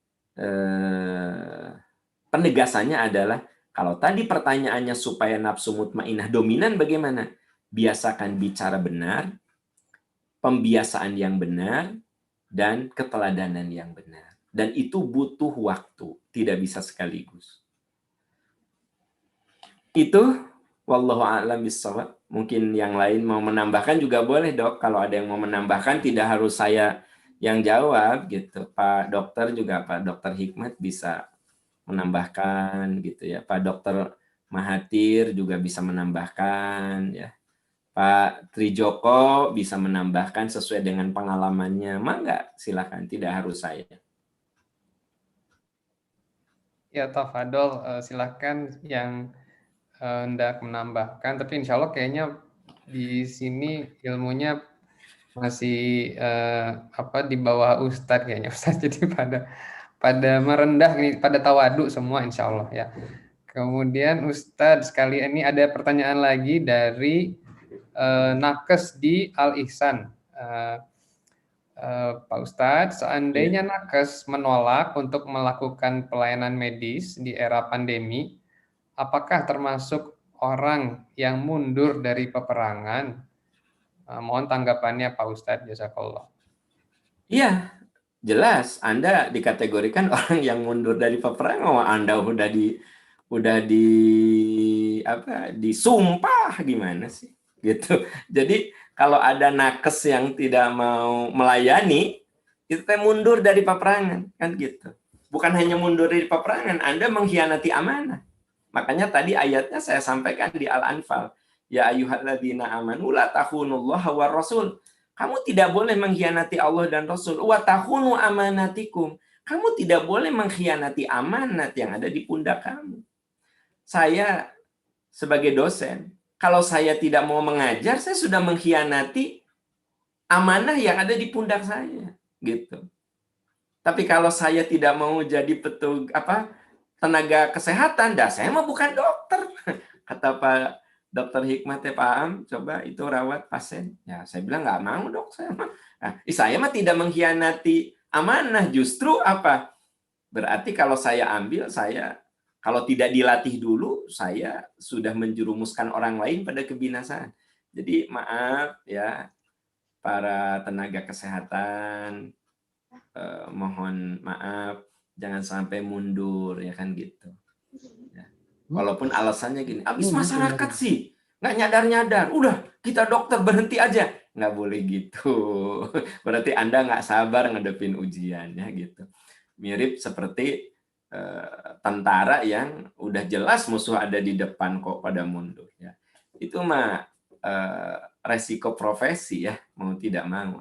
Speaker 5: penegasannya adalah, kalau tadi pertanyaannya supaya nafsu mutmainnah dominan bagaimana? Biasakan bicara benar, pembiasaan yang benar, dan keteladanan yang benar. Dan itu butuh waktu, tidak bisa sekaligus. Itu wallahu a'lam bishawab. Mungkin yang lain mau menambahkan juga boleh, Dok. Kalau ada yang mau menambahkan tidak harus saya yang jawab gitu. Pak Dokter juga, Pak Dokter Hikmat bisa menambahkan gitu ya. Pak Dokter Mahathir juga bisa menambahkan ya. Pak Trijoko bisa menambahkan sesuai dengan pengalamannya. Mangga, silakan, tidak harus saya.
Speaker 3: Ya, Tafadol, silakan yang hendak menambahkan. Tapi insya Allah kayaknya di sini ilmunya masih di bawah Ustadz kayaknya. Ustadz jadi pada merendah nih, pada tawadu semua insya Allah ya. Kemudian Ustadz sekali ini ada pertanyaan lagi dari nakes di Al Ihsan. Pak Ustadz, seandainya nakes menolak untuk melakukan pelayanan medis di era pandemi, apakah termasuk orang yang mundur dari peperangan? Mohon tanggapannya Pak Ustadz, jazakallah.
Speaker 5: Iya, jelas Anda dikategorikan orang yang mundur dari peperangan. Anda disumpah gimana sih? Gitu. Jadi kalau ada nakes yang tidak mau melayani, itu mundur dari peperangan, kan gitu. Bukan hanya mundur dari peperangan, Anda mengkhianati amanah. Makanya tadi ayatnya saya sampaikan di Al-Anfal. Ya ayyuhalladzina amanu la takhunullaha war rasul. Kamu tidak boleh mengkhianati Allah dan Rasul. Wa takhunu amanatikum. Kamu tidak boleh mengkhianati amanat yang ada di pundak kamu. Saya sebagai dosen, kalau saya tidak mau mengajar, saya sudah mengkhianati amanah yang ada di pundak saya, gitu. Tapi kalau saya tidak mau jadi tenaga kesehatan, saya mah bukan dokter. Kata Pak Dokter Hikmat, Pak Am, coba itu rawat pasien. Ya, saya bilang nggak mau, Dok. Saya mah tidak mengkhianati amanah, justru apa? Berarti kalau saya ambil, kalau tidak dilatih dulu, saya sudah menjerumuskan orang lain pada kebinasaan. Jadi maaf ya, para tenaga kesehatan, mohon maaf jangan sampai mundur, ya kan gitu. Ya. Walaupun alasannya gini, abis masyarakat sih nggak nyadar-nyadar, udah kita dokter berhenti aja. Nggak boleh gitu. Berarti Anda nggak sabar ngadepin ujiannya gitu. Mirip seperti tentara yang udah jelas musuh ada di depan kok pada mundur. Ya. Itu mah resiko profesi ya, mau tidak mau.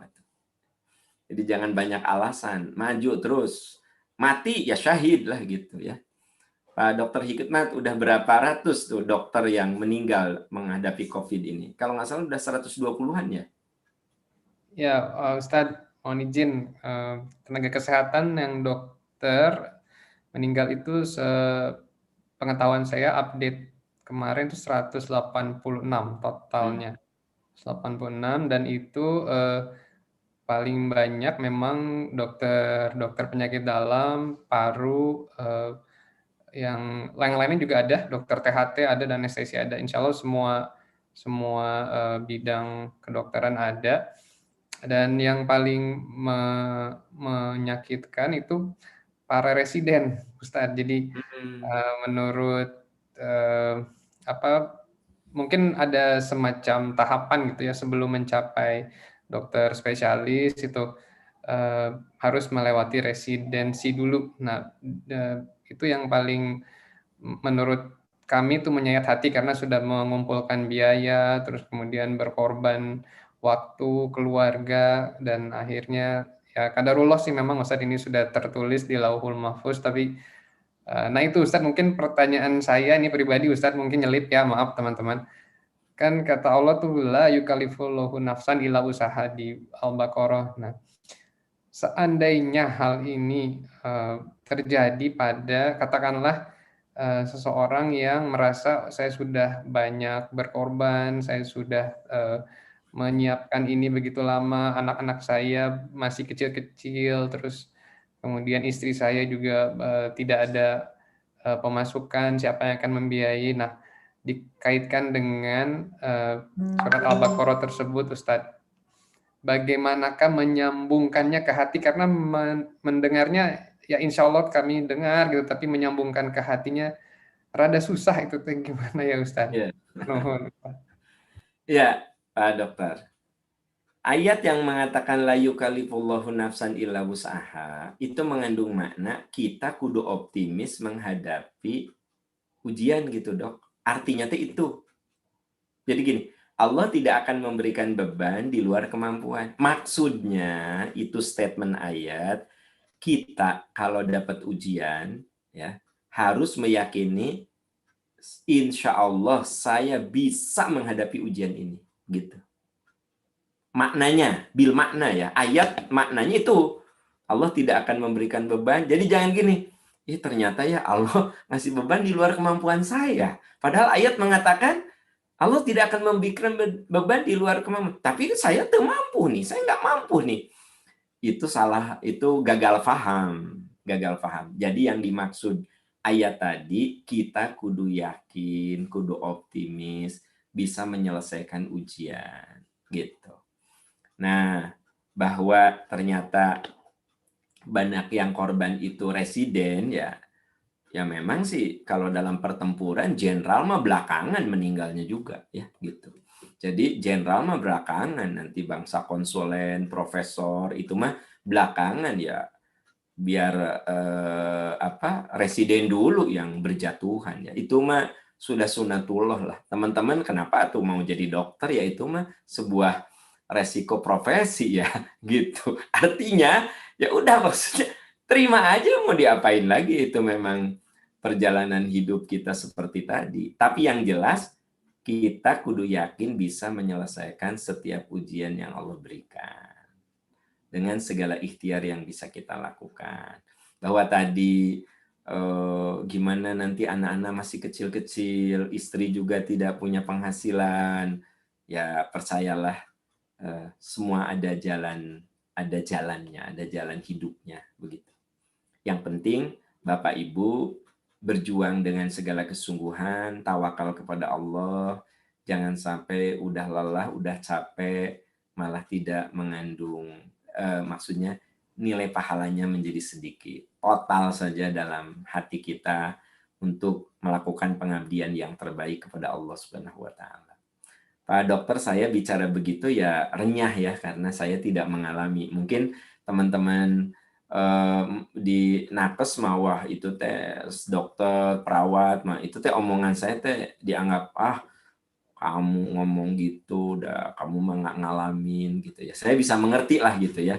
Speaker 5: Jadi jangan banyak alasan, maju terus. Mati ya syahid lah gitu ya. Pak Dokter Hikmat udah berapa ratus tuh dokter yang meninggal menghadapi COVID ini? Kalau nggak salah udah 120-an ya?
Speaker 3: Ya, Ustadz, mohon izin, tenaga kesehatan yang dokter meninggal itu sepengetahuan saya update kemarin itu 186 totalnya. 186 dan itu paling banyak memang dokter penyakit dalam, paru, yang lain-lainnya juga ada, dokter THT ada dan anestesi ada. Insya Allah semua bidang kedokteran ada. Dan yang paling menyakitkan itu para residen, Ustadz. Jadi menurut mungkin ada semacam tahapan gitu ya sebelum mencapai dokter spesialis itu harus melewati residensi dulu. Nah, itu yang paling menurut kami itu menyayat hati karena sudah mengumpulkan biaya, terus kemudian berkorban waktu, keluarga, dan akhirnya ya qadarullah sih memang Ustadz ini sudah tertulis di Lauhul Mahfuz, tapi nah itu Ustadz mungkin pertanyaan saya ini pribadi Ustadz mungkin nyelip ya, maaf teman-teman. Kan kata Allah tuh la yukallifullahu nafsan illa usaha di Al-Baqarah. Nah, seandainya hal ini terjadi pada katakanlah seseorang yang merasa saya sudah banyak berkorban, saya sudah menyiapkan ini begitu lama, anak-anak saya masih kecil-kecil, terus kemudian istri saya juga tidak ada pemasukan, siapa yang akan membiayai. Nah, dikaitkan dengan surat Al-Baqarah tersebut, Ustadz. Bagaimanakah menyambungkannya ke hati, karena mendengarnya ya insya Allah kami dengar gitu, tapi menyambungkan ke hatinya rada susah itu gimana ya Ustaz?
Speaker 5: Ya.
Speaker 3: Nuhun.
Speaker 5: Ya, Pak Dokter. Ayat yang mengatakan la yukallifullahu nafsan illa wus'aha itu mengandung makna kita kudu optimis menghadapi ujian gitu, Dok. Artinya itu. Jadi gini, Allah tidak akan memberikan beban di luar kemampuan. Maksudnya itu statement ayat, kita kalau dapat ujian ya harus meyakini insya Allah saya bisa menghadapi ujian ini gitu. Maknanya, bil makna ya, ayat maknanya itu Allah tidak akan memberikan beban. Jadi jangan gini, ternyata ya Allah ngasih beban di luar kemampuan saya. Padahal ayat mengatakan Allah tidak akan memberikan beban di luar kemampuan. Tapi saya tuh mampu nih, saya nggak mampu nih. Itu salah, itu gagal paham. Gagal paham. Jadi yang dimaksud ayat tadi, kita kudu yakin, kudu optimis, bisa menyelesaikan ujian. Gitu. Nah, bahwa ternyata banyak yang korban itu residen, ya memang sih kalau dalam pertempuran jenderal mah belakangan meninggalnya juga ya gitu. Jadi jenderal mah belakangan, nanti bangsa konsulen, profesor itu mah belakangan ya, biar residen dulu yang berjatuhan ya. Itu mah sudah sunatullah lah. Teman-teman kenapa tuh mau jadi dokter ya, itu mah sebuah resiko profesi ya gitu. Artinya ya udah, maksudnya terima aja, mau diapain lagi, itu memang perjalanan hidup kita seperti tadi. Tapi yang jelas kita kudu yakin bisa menyelesaikan setiap ujian yang Allah berikan dengan segala ikhtiar yang bisa kita lakukan. Bahwa tadi gimana nanti anak-anak masih kecil-kecil, istri juga tidak punya penghasilan, ya percayalah semua ada jalannya, ada jalan hidupnya begitu. Yang penting Bapak Ibu berjuang dengan segala kesungguhan, tawakal kepada Allah, jangan sampai udah lelah, udah capek, malah tidak mengandung, maksudnya nilai pahalanya menjadi sedikit. Total saja dalam hati kita untuk melakukan pengabdian yang terbaik kepada Allah Subhanahu wa taala. Pak Dokter, saya bicara begitu ya renyah ya, karena saya tidak mengalami. Mungkin teman-teman di nakes mah wah itu teh dokter, perawat mah itu teh omongan saya teh dianggap kamu ngomong gitu, udah kamu mah nggak ngalamin gitu ya. Saya bisa mengerti lah gitu ya.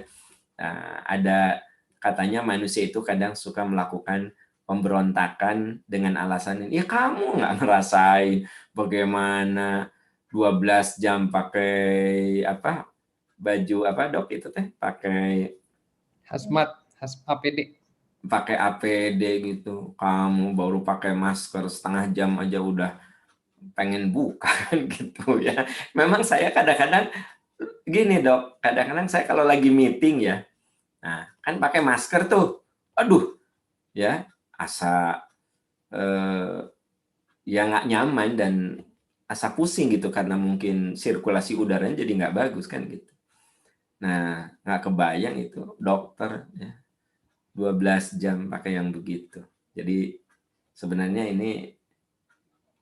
Speaker 5: Nah, ada katanya manusia itu kadang suka melakukan pemberontakan dengan alasan ini, ya kamu nggak ngerasain bagaimana 12 jam pakai baju dok itu teh pakai
Speaker 3: Hazmat, APD.
Speaker 5: pakai APD gitu, kamu baru pakai masker setengah jam aja udah pengen buka gitu ya. Memang saya kadang-kadang gini dok, kadang-kadang saya kalau lagi meeting ya, nah kan pakai masker tuh, aduh ya asa ya nggak nyaman dan asa pusing gitu karena mungkin sirkulasi udaranya jadi nggak bagus kan gitu. Nah nggak kebayang itu dokter ya 12 jam pakai yang begitu. Jadi sebenarnya ini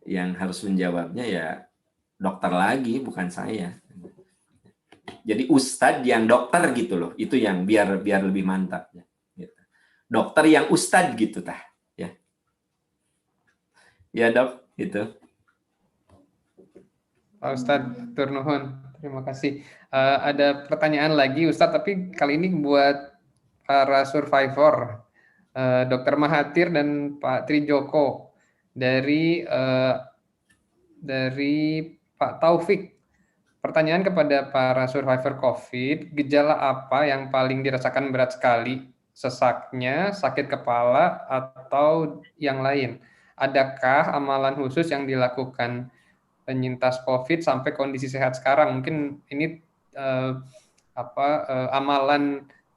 Speaker 5: yang harus menjawabnya ya dokter lagi, bukan saya. Jadi ustadz yang dokter gitu loh, itu yang biar lebih mantap ya. Gitu. Dokter yang ustadz gitu tah, ya. Ya dok, gitu.
Speaker 3: Pak Ustadz Turnuhun, terima kasih. Ada pertanyaan lagi Ustadz, tapi kali ini buat para survivor, Dr. Mahathir dan Pak Trijoko dari Pak Taufik. Pertanyaan kepada para survivor COVID, gejala apa yang paling dirasakan berat sekali? Sesaknya, sakit kepala, atau yang lain? Adakah amalan khusus yang dilakukan penyintas COVID sampai kondisi sehat sekarang? Mungkin ini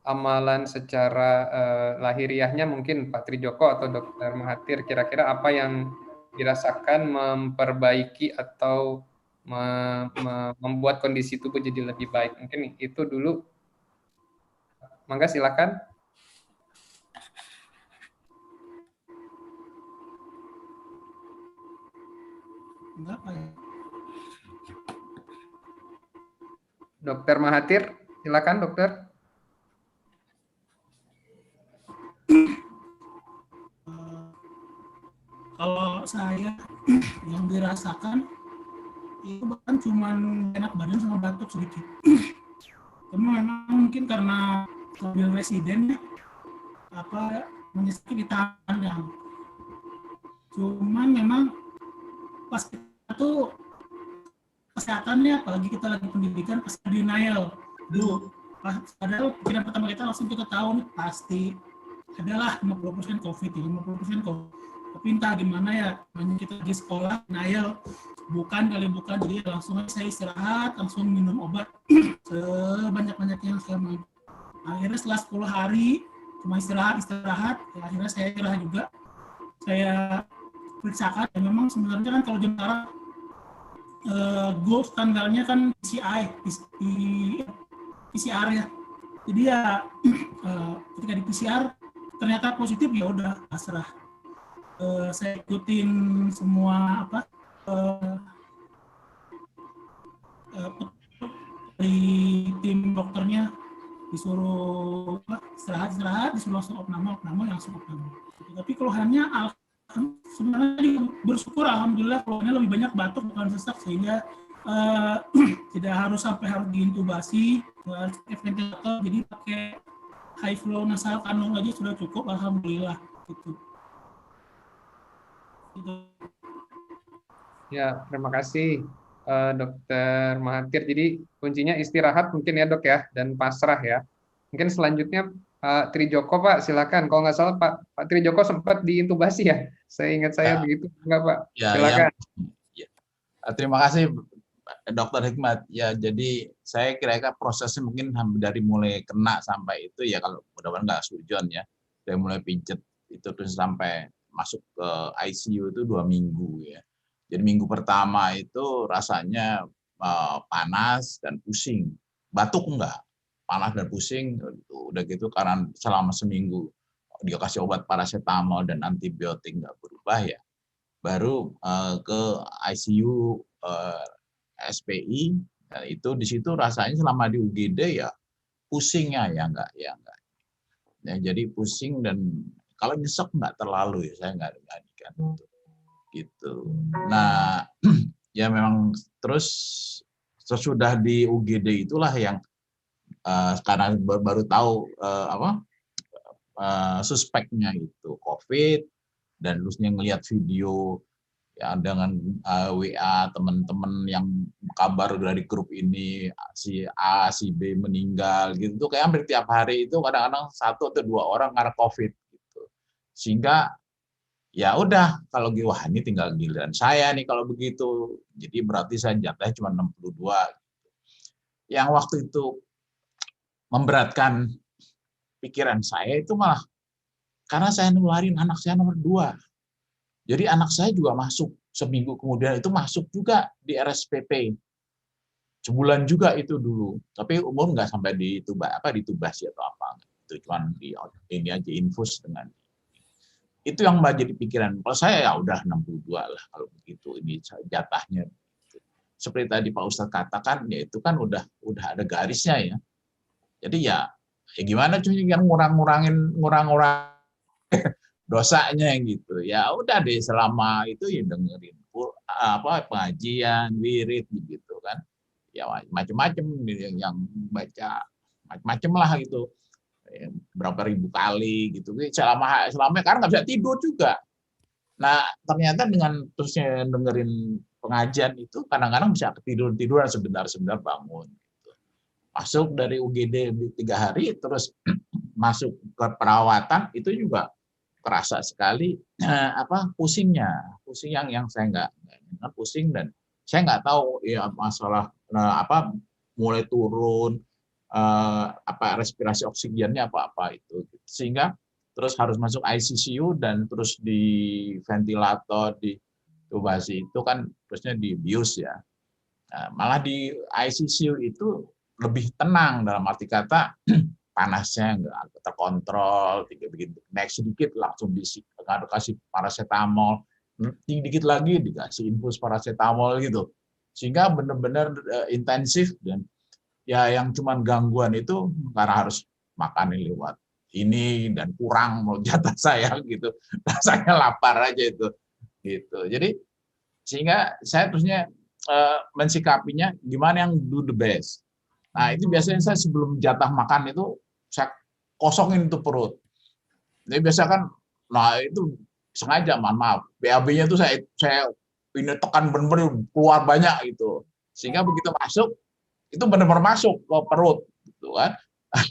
Speaker 3: amalan secara lahiriahnya mungkin Pak Trijoko atau Dr. Mahathir, kira-kira apa yang dirasakan memperbaiki atau membuat kondisi tubuh jadi lebih baik. Mungkin itu dulu. Mangga silakan. Dokter Mahathir, silakan dokter.
Speaker 2: Kalau saya yang dirasakan itu bahkan cuma enak badan sama batuk sedikit. Cuma memang mungkin karena mobil residen ya, menyesaki di tandang. Cuman memang pas kita tuh kesehatannya, apalagi kita lagi pendidikan, pasti denial dulu. Padahal pikiran pertama kita langsung kita tahu nih pasti adalah 50% COVID, 50% COVID. Tapi entah gimana ya, kita di sekolah denial, bukan, jadi langsung saya istirahat, langsung minum obat sebanyak-banyaknya yang saya mau. Akhirnya setelah 10 hari cuma istirahat, ya akhirnya saya istirahat juga. Saya periksakan, dan memang sebenarnya kan kalau sementara gold standarnya kan PCR ya. Jadi ya ketika di PCR ternyata positif, ya udah pasrah. Saya ikutin semua dari tim dokternya, disuruh istirahat, disuruh langsung opname langsung opname. Tapi keluhannya sebenarnya bersyukur alhamdulillah keluhannya lebih banyak batuk bukan sesak, sehingga tidak harus diintubasi, harus pakai ventilator, jadi pakai high flow nasal kanul aja sudah cukup alhamdulillah gitu.
Speaker 3: Ya, terima kasih Dokter Mahathir. Jadi kuncinya istirahat mungkin ya dok ya, dan pasrah ya. Mungkin selanjutnya Pak Trijoko, Pak, silakan. Kalau nggak salah Pak Trijoko sempat diintubasi ya. Saya ingat saya begitu, enggak Pak? Silakan.
Speaker 4: Terima kasih Dokter Hikmat. Ya, jadi saya kira-kira prosesnya mungkin hampir dari mulai kena sampai itu ya, kalau mudah-mudahan nggak sujon ya, dari mulai pincet itu terus sampai masuk ke ICU itu 2 minggu ya. Jadi minggu pertama itu rasanya panas dan pusing, batuk enggak. panas dan pusing, udah gitu karena selama seminggu dia kasih obat paracetamol dan antibiotik nggak berubah ya, baru ke ICU SPI. Nah, itu di situ rasanya selama di UGD ya pusingnya ya enggak ya. Jadi pusing dan kalau nyesek nggak terlalu ya, saya nggak kan gitu. Nah ya memang terus sesudah di UGD itulah yang karena baru tahu suspeknya itu COVID, dan terusnya ngelihat video ya dengan WA teman-teman yang kabar dari grup ini si A si B meninggal gitu tuh kayak hampir tiap hari itu kadang-kadang 1 atau 2 orang karena COVID gitu. Sehingga ya udah kalau wah ini tinggal giliran saya nih kalau begitu. Jadi berarti saya jatahnya cuma 62. Yang waktu itu memberatkan pikiran saya itu malah karena saya nularin anak saya nomor 2. Jadi anak saya juga masuk seminggu kemudian itu masuk juga di RSPP. Sebulan juga itu dulu. Tapi umur nggak sampai ditubasi atau apa. Itu cuma ini aja infus dengan itu yang mbak jadi pikiran. Kalau saya ya udah 62 lah kalau begitu ini jatahnya. Seperti tadi Pak Ustadz katakan ya itu kan udah ada garisnya ya. Jadi ya gimana cuy yang ngurang-ngurangin dosanya gitu. Ya udah deh selama itu ya dengerin pengajian, wirid gitu kan. Ya macam-macam yang baca macam-macam lah gitu. Berapa ribu kali gitu. Selama karena nggak bisa tidur juga. Nah, ternyata dengan terusnya dengerin pengajian itu kadang-kadang bisa tiduran sebentar bangun gitu. Masuk dari UGD 3 hari terus masuk ke perawatan itu juga terasa sekali pusing yang saya nggak pusing dan saya nggak tahu ya masalah mulai turun respirasi oksigennya apa itu sehingga terus harus masuk ICU dan terus di ventilator di tubasi itu kan terusnya di bius ya. Nah, malah di ICU itu lebih tenang dalam arti kata panasnya nggak terkontrol, naik sedikit langsung dikasih paracetamol, dikit lagi dikasih infus paracetamol gitu, sehingga benar-benar intensif dan ya yang cuman gangguan itu karena harus makan lewat ini dan kurang mau jatah saya gitu, rasanya lapar aja itu, gitu. Jadi sehingga saya terusnya mensikapinya gimana yang do the best. Nah itu biasanya saya sebelum jatah makan itu saya kosongin itu perut. Jadi biasa kan, nah itu sengaja, maaf, BAB-nya itu saya ini tekan benar-benar keluar banyak gitu, sehingga begitu masuk itu benar-benar masuk ke perut, gitu kan.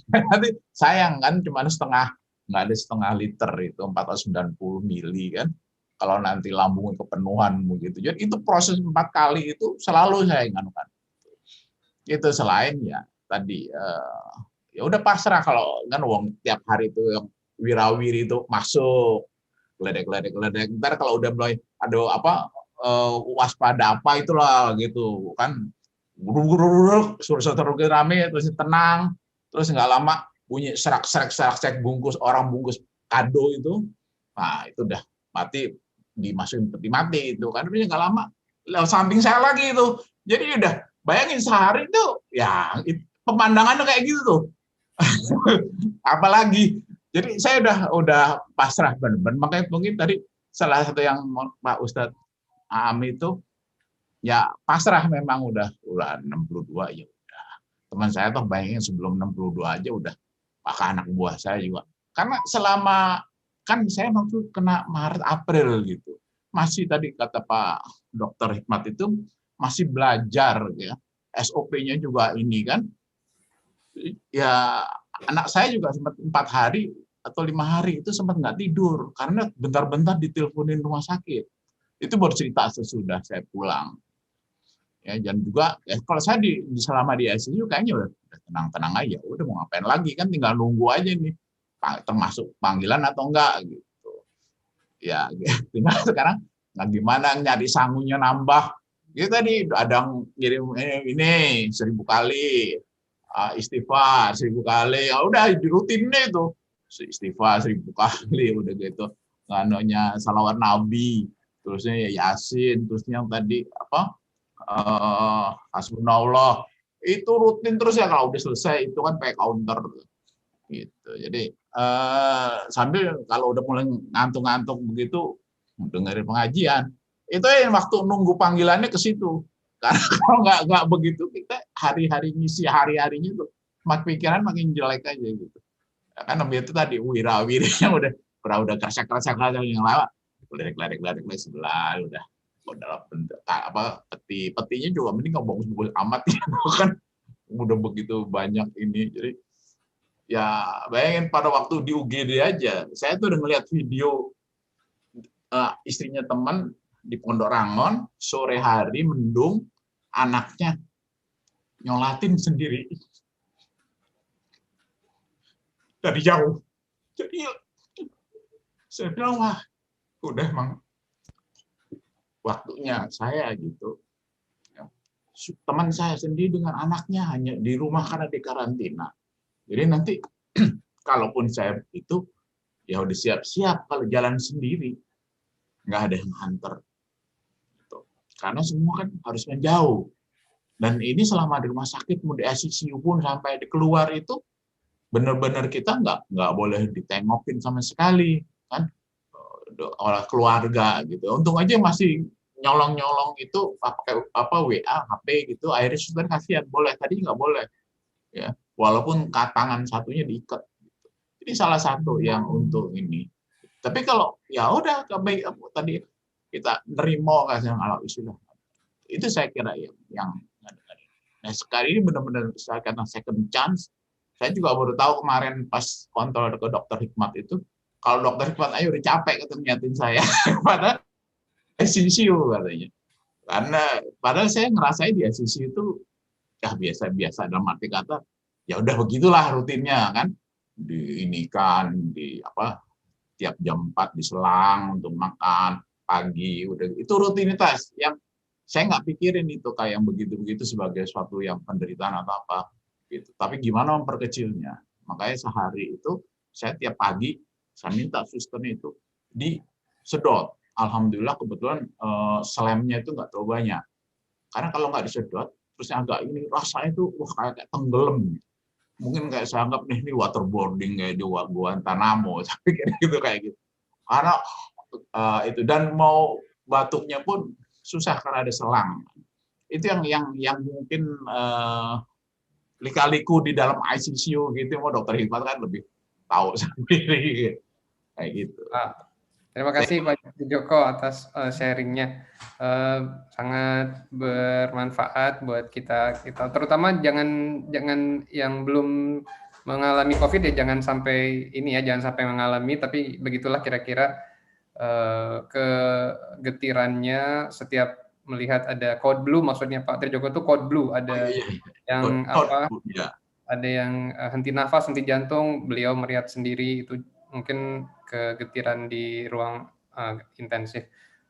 Speaker 4: Nanti sayang kan cuma nggak ada setengah liter itu 490 mili kan. Kalau nanti lambungnya kepenuhan begitu. Jadi itu proses 4 kali itu selalu saya ingatkan. Itu selain ya tadi ya udah pasrah kalau kan uang tiap hari itu yang wirawiri itu masuk geledek. Ntar kalau udah mulai ada waspada apa itulah gitu kan, suruh rame terus tenang, terus nggak lama bunyi serak bungkus kado itu, nah itu udah mati dimasukin peti mati itu kan, terus nggak lama samping saya lagi itu, jadi udah bayangin sehari itu ya pemandangannya kayak gitu tuh. Apalagi jadi saya udah pasrah benar-benar. Makanya mungkin tadi salah satu yang Pak Ustadz Aam itu ya pasrah, memang udah 62 ya udah. Teman saya tuh bayangin sebelum 62 aja udah pakai anak buah saya juga. Karena selama kan saya waktu kena Maret April gitu. Masih tadi kata Pak Dokter Hikmat itu masih belajar ya. SOP-nya juga ini kan. Ya anak saya juga sempat 4 hari atau 5 hari itu sempat nggak tidur karena bentar-bentar diteleponin rumah sakit. Itu baru cerita sesudah saya pulang. Ya, dan juga ya, kalau saya selama di ICU kayaknya udah tenang-tenang aja, udah mau ngapain lagi kan, tinggal nunggu aja nih termasuk panggilan atau enggak gitu. Ya tinggal sekarang gimana nyari sangunya nambah. Gitu tadi ada yang ngirim ini 1000 kali. istighfar 1000 kali, ya udah dirutin deh itu istighfar 1000 kali udah gitu, nganunya salawat Nabi, terusnya ya Yasin, terusnya yang tadi apa hasbunallah, itu rutin terus ya. Kalau udah selesai itu kan pakai counter gitu. Jadi sambil kalau udah mulai ngantuk-ngantuk begitu dengerin pengajian, itu ya waktu nunggu panggilannya ke situ. Karena kalau nggak begitu, kita hari-hari misi hari-harinya tuh pikiran makin jelek aja gitu. Kan itu tadi wira-wirinya udah kerasa yang lewat, ledek sebelah udah bentuk apa petinya juga mending nggak bagus-bagus amat ya, kan udah begitu banyak ini. Jadi ya bayangin pada waktu di UGD aja, saya tuh udah ngeliat video istrinya teman di Pondok Rangon, sore hari mendung, anaknya nyolatin sendiri dari jauh. Jadi saya bilang, wah udah emang waktunya saya gitu. Teman saya sendiri dengan anaknya hanya di rumah karena di karantina. Jadi nanti kalaupun saya itu ya udah siap-siap kalau jalan sendiri, nggak ada yang hantar. Karena semua kan harus menjauh. Dan ini selama di rumah sakit, mau di ICU pun sampai keluar itu benar-benar kita nggak boleh ditengokin sama sekali kan oleh keluarga gitu. Untung aja masih nyolong itu pakai WA, HP gitu. Akhirnya sudah kasihan, boleh, tadi nggak boleh ya. Walaupun tangan satunya diikat. Jadi salah satu yang untuk ini. Tapi kalau ya udah tadi kita nerimo kasih kalau istilah. Itu saya kira yang nah, sekali ini benar-benar saya kata second chance. Saya juga baru tahu kemarin pas kontrol ke dokter Hikmat itu, kalau dokter Hikmat ayo udah capek nyatin saya pada ICU katanya. Karena padahal saya ngerasain di ICU itu ya biasa-biasa, dalam arti kata ya udah begitulah rutinnya kan, diinikan di tiap jam 4 diselang untuk makan pagi, udah itu rutinitas yang saya nggak pikirin itu kayak yang begitu-begitu sebagai suatu yang penderitaan atau apa gitu. Tapi gimana memperkecilnya? Makanya sehari itu saya tiap pagi saya minta susternya itu disedot. Alhamdulillah kebetulan slemnya itu nggak terlalu banyak. Karena kalau nggak disedot, terus agak ini rasanya tuh kayak tenggelam. Mungkin kayak saya anggap nih ini waterboarding kayak di Guantanamo, tapi kayak gitu. Karena itu dan mau batuknya pun susah karena ada selang. Itu yang mungkin lika-liku di dalam ICU gitu, mau dokter Hikmat kan lebih tahu sendiri kayak gitu.
Speaker 3: Terima kasih Pak Joko atas sharingnya, sangat bermanfaat buat kita terutama jangan yang belum mengalami COVID ya jangan sampai mengalami, tapi begitulah kira-kira kegetirannya setiap melihat ada code blue, maksudnya Pak Trijoko itu code blue, ada yang ada yang henti nafas, henti jantung, beliau melihat sendiri, itu mungkin kegetiran di ruang intensif.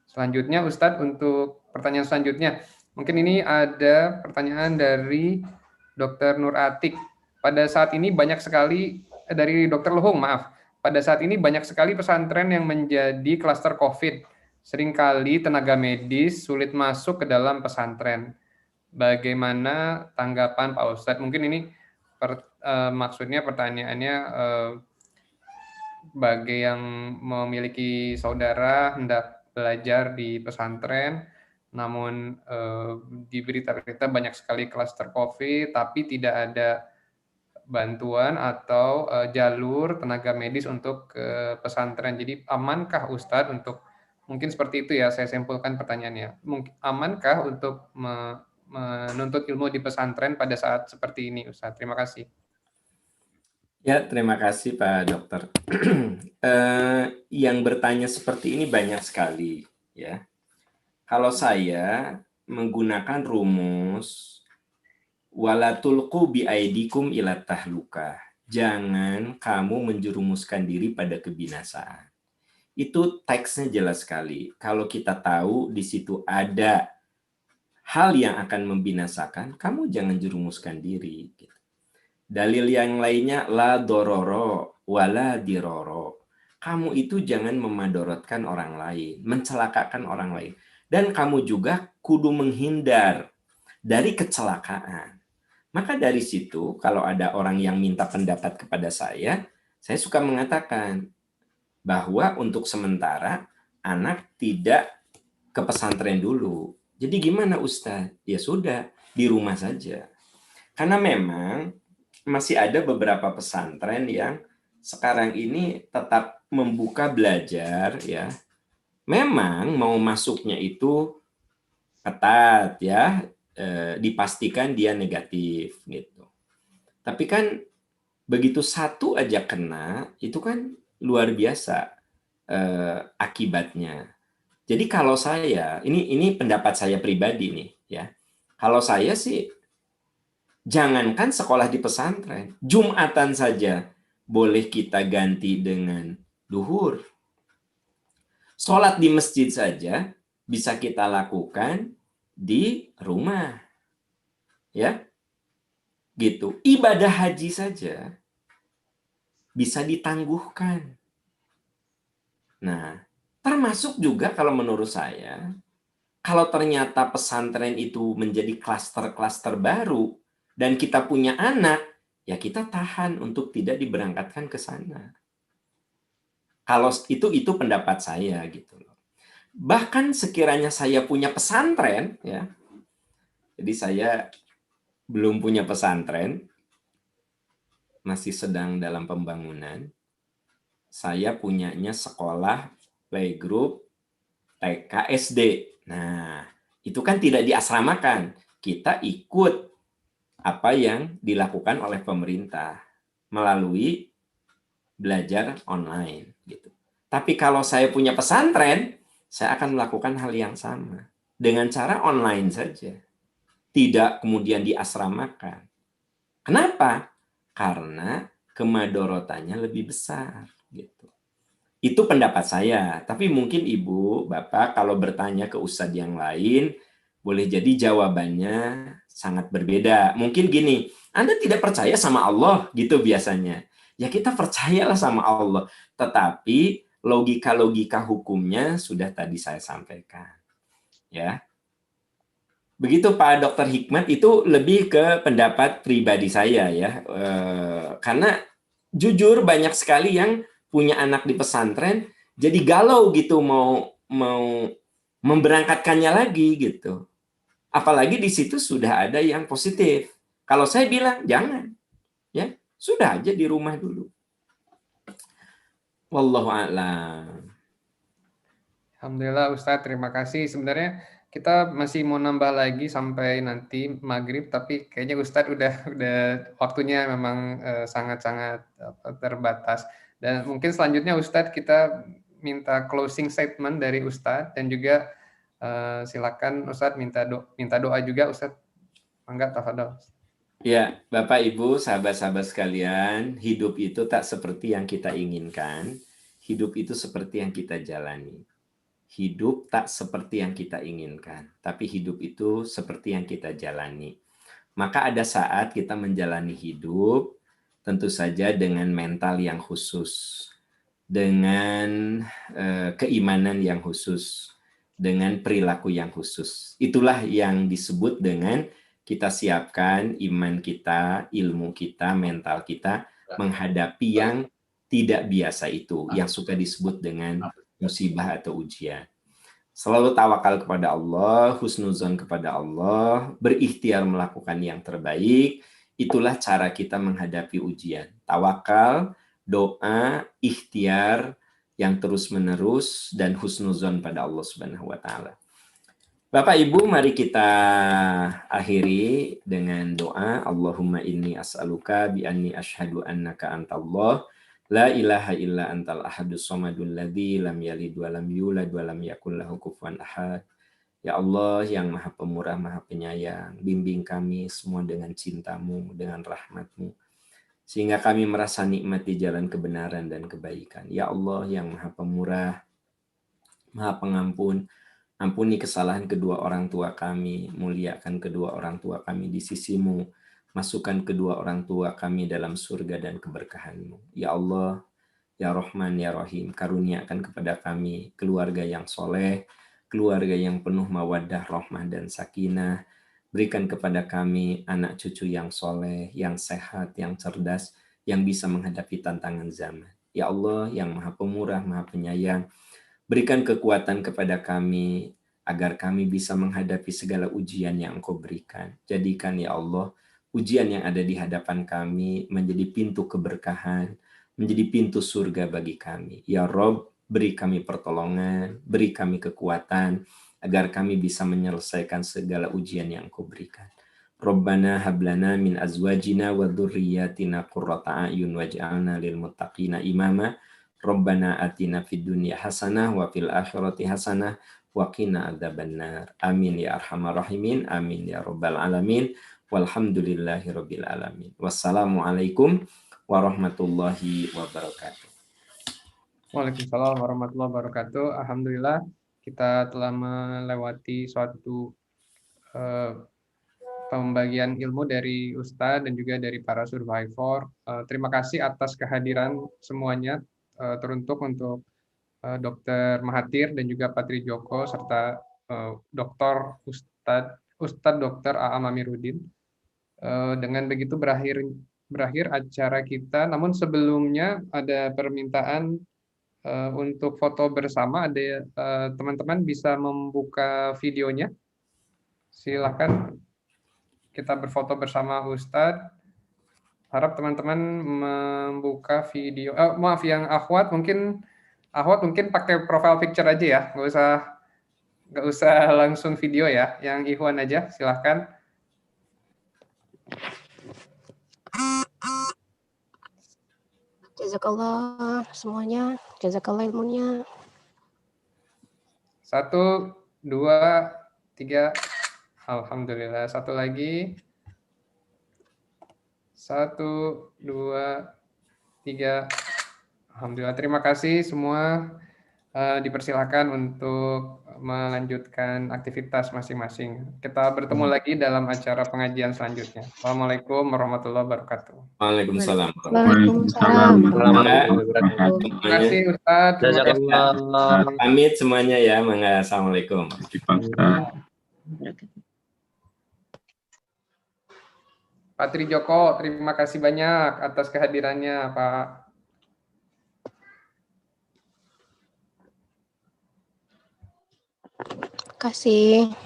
Speaker 3: Selanjutnya Ustadz, untuk pertanyaan selanjutnya, mungkin ini ada pertanyaan dari Dr. Nur Atik. Pada saat ini banyak sekali dari Dr. Luhung, maaf. Pada saat ini banyak sekali pesantren yang menjadi klaster COVID. Seringkali tenaga medis sulit masuk ke dalam pesantren. Bagaimana tanggapan Pak Ustadz? Mungkin ini maksudnya pertanyaannya bagi yang memiliki saudara hendak belajar di pesantren, namun di berita-berita banyak sekali klaster COVID, tapi tidak ada bantuan atau jalur tenaga medis untuk ke pesantren. Jadi amankah Ustadz untuk, mungkin seperti itu ya saya simpulkan pertanyaannya, amankah untuk menuntut ilmu di pesantren pada saat seperti ini Ustadz? Terima kasih.
Speaker 5: Ya, terima kasih Pak Dokter. Yang bertanya seperti ini banyak sekali ya. Kalau saya menggunakan rumus wala tulqu biaidikum ila tahlukah. Jangan kamu menjerumuskan diri pada kebinasaan. Itu teksnya jelas sekali. Kalau kita tahu di situ ada hal yang akan membinasakan, kamu jangan jerumuskan diri. Dalil yang lainnya la dororo wala diroro. Kamu itu jangan memadorotkan orang lain, mencelakakan orang lain. Dan kamu juga kudu menghindar dari kecelakaan. Maka dari situ, kalau ada orang yang minta pendapat kepada saya suka mengatakan bahwa untuk sementara anak tidak ke pesantren dulu. Jadi gimana Ustadz? Ya sudah, di rumah saja. Karena memang masih ada beberapa pesantren yang sekarang ini tetap membuka belajar ya. Memang mau masuknya itu ketat ya, dipastikan dia negatif gitu. Tapi kan begitu satu aja kena, itu kan luar biasa akibatnya. Jadi kalau saya, ini pendapat saya pribadi nih ya. Kalau saya sih jangankan sekolah di pesantren, Jumatan saja boleh kita ganti dengan duhur. Sholat di masjid saja bisa kita lakukan di rumah. Ya. Gitu. Ibadah haji saja bisa ditangguhkan. Nah, termasuk juga kalau menurut saya, kalau ternyata pesantren itu menjadi klaster-klaster baru dan kita punya anak, ya kita tahan untuk tidak diberangkatkan ke sana. Kalau itu pendapat saya gitu loh. Bahkan sekiranya saya punya pesantren ya. Jadi saya belum punya pesantren, masih sedang dalam pembangunan. Saya punyanya sekolah playgroup TK SD. Nah, itu kan tidak diasramakan. Kita ikut apa yang dilakukan oleh pemerintah melalui belajar online gitu. Tapi kalau saya punya pesantren, saya akan melakukan hal yang sama dengan cara online saja. Tidak kemudian diasramakan. Kenapa? Karena kemadorotannya lebih besar gitu. Itu pendapat saya, tapi mungkin Ibu, Bapak kalau bertanya ke ustadz yang lain, boleh jadi jawabannya sangat berbeda. Mungkin gini, Anda tidak percaya sama Allah gitu biasanya. Ya kita percayalah sama Allah, tetapi logika-logika hukumnya sudah tadi saya sampaikan. Ya. Begitu Pak Dr. Hikmat, itu lebih ke pendapat pribadi saya ya. Karena jujur banyak sekali yang punya anak di pesantren jadi galau gitu mau memberangkatkannya lagi gitu. Apalagi di situ sudah ada yang positif. Kalau saya bilang jangan. Ya, sudah aja di rumah dulu. Wallahu a'lam.
Speaker 3: Alhamdulillah Ustadz, terima kasih. Sebenarnya kita masih mau nambah lagi sampai nanti maghrib, tapi kayaknya Ustadz udah waktunya memang sangat-sangat terbatas. Dan mungkin selanjutnya Ustadz kita minta closing statement dari Ustadz dan juga silakan Ustadz minta doa juga Ustadz. Mangga tafadhol.
Speaker 5: Ya, Bapak Ibu, sahabat-sahabat sekalian, hidup itu tak seperti yang kita inginkan. Hidup itu seperti yang kita jalani. Hidup tak seperti yang kita inginkan, tapi hidup itu seperti yang kita jalani. Maka ada saat kita menjalani hidup, tentu saja dengan mental yang khusus, dengan keimanan yang khusus, dengan perilaku yang khusus. Itulah yang disebut dengan kita siapkan iman kita, ilmu kita, mental kita menghadapi yang tidak biasa itu, yang suka disebut dengan musibah atau ujian. Selalu tawakal kepada Allah, husnuzon kepada Allah, berikhtiar melakukan yang terbaik. Itulah cara kita menghadapi ujian. Tawakal, doa, ikhtiar yang terus-menerus, dan husnuzon pada Allah Subhanahu wa Ta'ala. Bapak Ibu, mari kita akhiri dengan doa. Allahumma inni as'aluka bi anni asyhadu annaka antallah. La ilaha illa antal ahadus somadul ladzi lam yalid wa lam yulad wa lam yakul lahu kufuwan ahad. Ya Allah yang maha pemurah, maha penyayang, bimbing kami semua dengan cintamu, dengan rahmatmu, sehingga kami merasa nikmat di jalan kebenaran dan kebaikan. Ya Allah yang maha pemurah, maha pengampun, ampuni kesalahan kedua orang tua kami, muliakan kedua orang tua kami di sisimu, Masukkan kedua orang tua kami dalam surga dan keberkahan-Mu. Ya Allah, Ya Rahman, Ya Rahim, karuniakan kepada kami keluarga yang soleh, keluarga yang penuh mawaddah, rahmah, dan sakinah. Berikan kepada kami anak cucu yang soleh, yang sehat, yang cerdas, yang bisa menghadapi tantangan zaman. Ya Allah yang Maha Pemurah, Maha Penyayang, berikan kekuatan kepada kami agar kami bisa menghadapi segala ujian yang Engkau berikan. Jadikan ya Allah ujian yang ada di hadapan kami menjadi pintu keberkahan, menjadi pintu surga bagi kami. Ya Rob, beri kami pertolongan, beri kami kekuatan agar kami bisa menyelesaikan segala ujian yang Engkau berikan. Rabbana hablana min azwajina wa dzurriyyatina qurrata a'yun waj'alna lil muttaqina imama. Rabbana atina fid dunya hasanah wa fil akhirati hasanah wa qina adzabannar. Amin ya arhamar rahimin. Amin ya rabbal alamin. Walhamdulillahi rabbil alamin. Wassalamualaikum warahmatullahi wabarakatuh.
Speaker 3: Waalaikumsalam warahmatullahi wabarakatuh. Alhamdulillah kita telah melewati suatu pembagian ilmu dari Ustadz dan juga dari para survivor. Terima kasih atas kehadiran semuanya, teruntuk untuk Dr. Mahathir dan juga Patri Joko serta Dr. Ustadz Dr. Aam Amiruddin. Dengan begitu berakhir acara kita. Namun sebelumnya ada permintaan untuk foto bersama. Ada teman-teman bisa membuka videonya. Silakan kita berfoto bersama Ustadz. Harap teman-teman membuka video. Maaf yang Ahwat mungkin pakai profile picture aja ya, nggak usah langsung video ya. Yang Ikhwan aja, silahkan.
Speaker 6: Jazakallah semuanya, jazakallah ilmunya.
Speaker 3: 1, 2, 3. Alhamdulillah. Satu lagi. 1, 2, 3. Alhamdulillah. Terima kasih semua. Dipersilakan untuk melanjutkan aktivitas masing-masing. Kita bertemu lagi dalam acara pengajian selanjutnya. Assalamualaikum warahmatullahi wabarakatuh.
Speaker 5: Waalaikumsalam.
Speaker 6: Waalaikumsalam.
Speaker 3: Terima kasih Ustadz. Terima kasih.
Speaker 5: Pamit semuanya ya. Mangga. Assalamualaikum.
Speaker 3: Patri Joko, terima kasih banyak atas kehadirannya, Pak.
Speaker 6: Terima kasih.